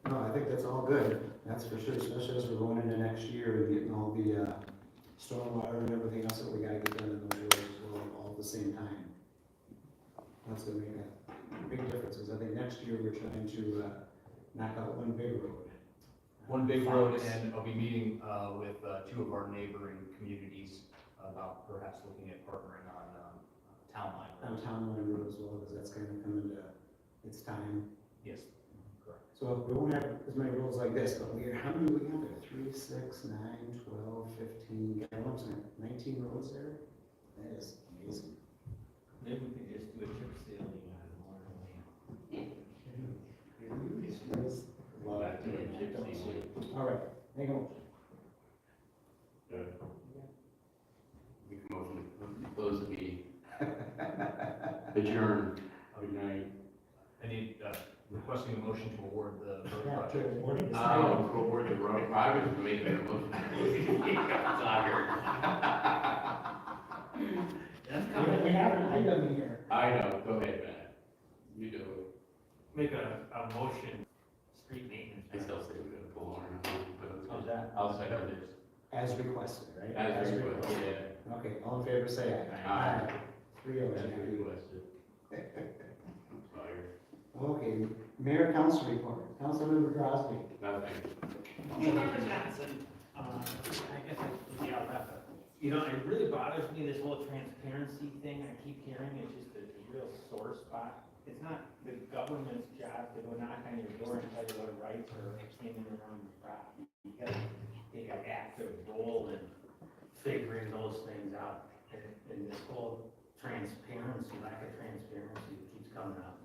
No, I think that's all good, that's for sure, especially as we're going into next year and getting all the, stormwater and everything else that we gotta get done in those roads as well, all at the same time. That's gonna make a big difference, because I think next year we're trying to, knock out one big road. One big road, and I'll be meeting with two of our neighboring communities about perhaps looking at partnering on town line roads. Downtown line road as well, because that's gonna come into its time. Yes, correct. So we won't have as many roads like this, but how many do we have there? 3, 6, 9, 12, 15, God, what's that, 19 roads there? That is amazing. Maybe we could just do a chip sealing on Orono. Love Back to the chip sealing. All right, make a motion. Make a motion to close the meeting. Adjourn. Good night. I need, requesting a motion to award the road Yeah, project. to award it. To award the road, I was making a motion. It's out here. That's We have an item here. I know, go ahead, Matt. You do it. Make a motion, street maintenance. I still say we're gonna pull on it, but it's. How's that? I'll second it. As requested, right? As requested, yeah. Okay, all in favor, say aye. Aye. 3-0, As Jackie. requested. I'm sorry. Okay, mayor council report, Councilmember Crosby. Nothing. Member Johnson, I guess yeah, I'll have to. You know, it really bothers me, this whole transparency thing, I keep hearing, it's just a real sore spot. It's not the government's job to go knock on your door and tell you what rights are in and around your property. You gotta take an active role in figuring those things out. And this whole transparency, lack of transparency keeps coming up.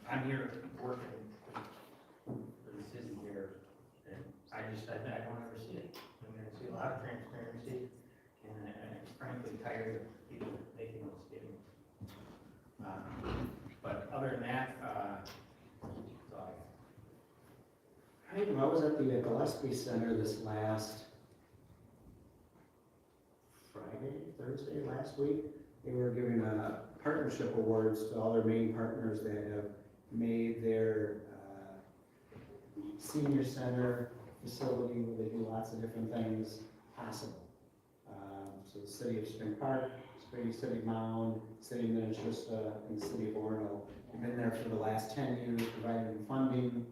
I'm here working for the city here, and I don't ever see it. I mean, I see a lot of transparency, and I'm frankly tired of people making those statements. But other than that, I was at the Gillespie Center this last Thursday last week. They were giving partnership awards to all their main partners that have made their senior center facility where they do lots of different things possible. So the city of Spring Park, Spring City Mound, City of Minnetrista, and the city of Orono have been there for the last 10 years, providing funding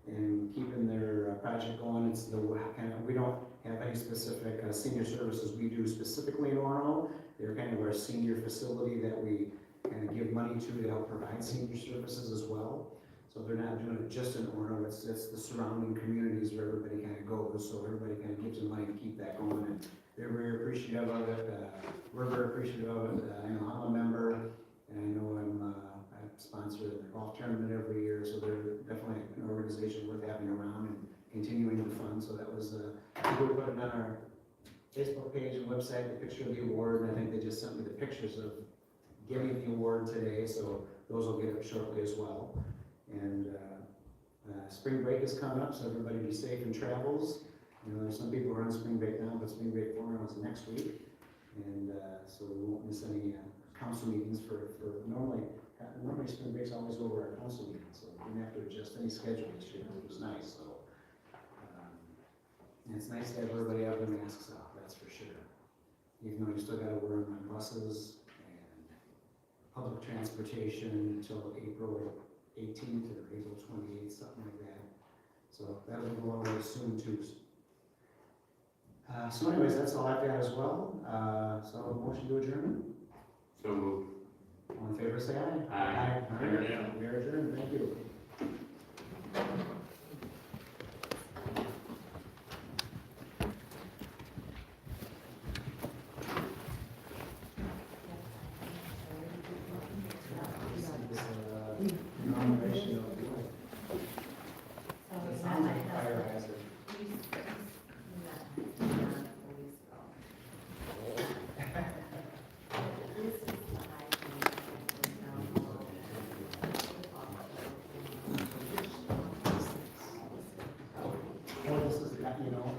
and keeping their project going. It's the kind of, we don't have any specific senior services we do specifically in Orono. They're kind of our senior facility that we kind of give money to help provide senior services as well. So they're not doing it just in Orono, it's the surrounding communities where everybody kind of goes, so everybody kind of gives them money to keep that going, and they're very appreciative of it. We're very appreciative of it. I know I'm a member, and I know I sponsor the golf tournament every year, so they're definitely an organization worth having around and continuing to fund. So that was, we put it on our Facebook page and website, the picture of the award, and I think they just sent me the pictures of getting the award today, so those will get up shortly as well. And spring break is coming up, so everybody be safe in travels. You know, there's some people who are on spring break now, but spring break for us next week. And so we won't miss any council meetings for normally spring break's always over our council meetings, so we didn't have to adjust any schedule this year, which was nice, so. And it's nice to have everybody have their masks off, that's for sure. Even though you still gotta wear them on buses and public transportation until April 18th or April 28th, something like that. So that'll go away soon too. So anyways, that's all I've got as well. So a motion to adjourn. So moved. All in favor, say aye. Aye. All right, we are adjourned, thank you. Nomination of fire hazard. you know,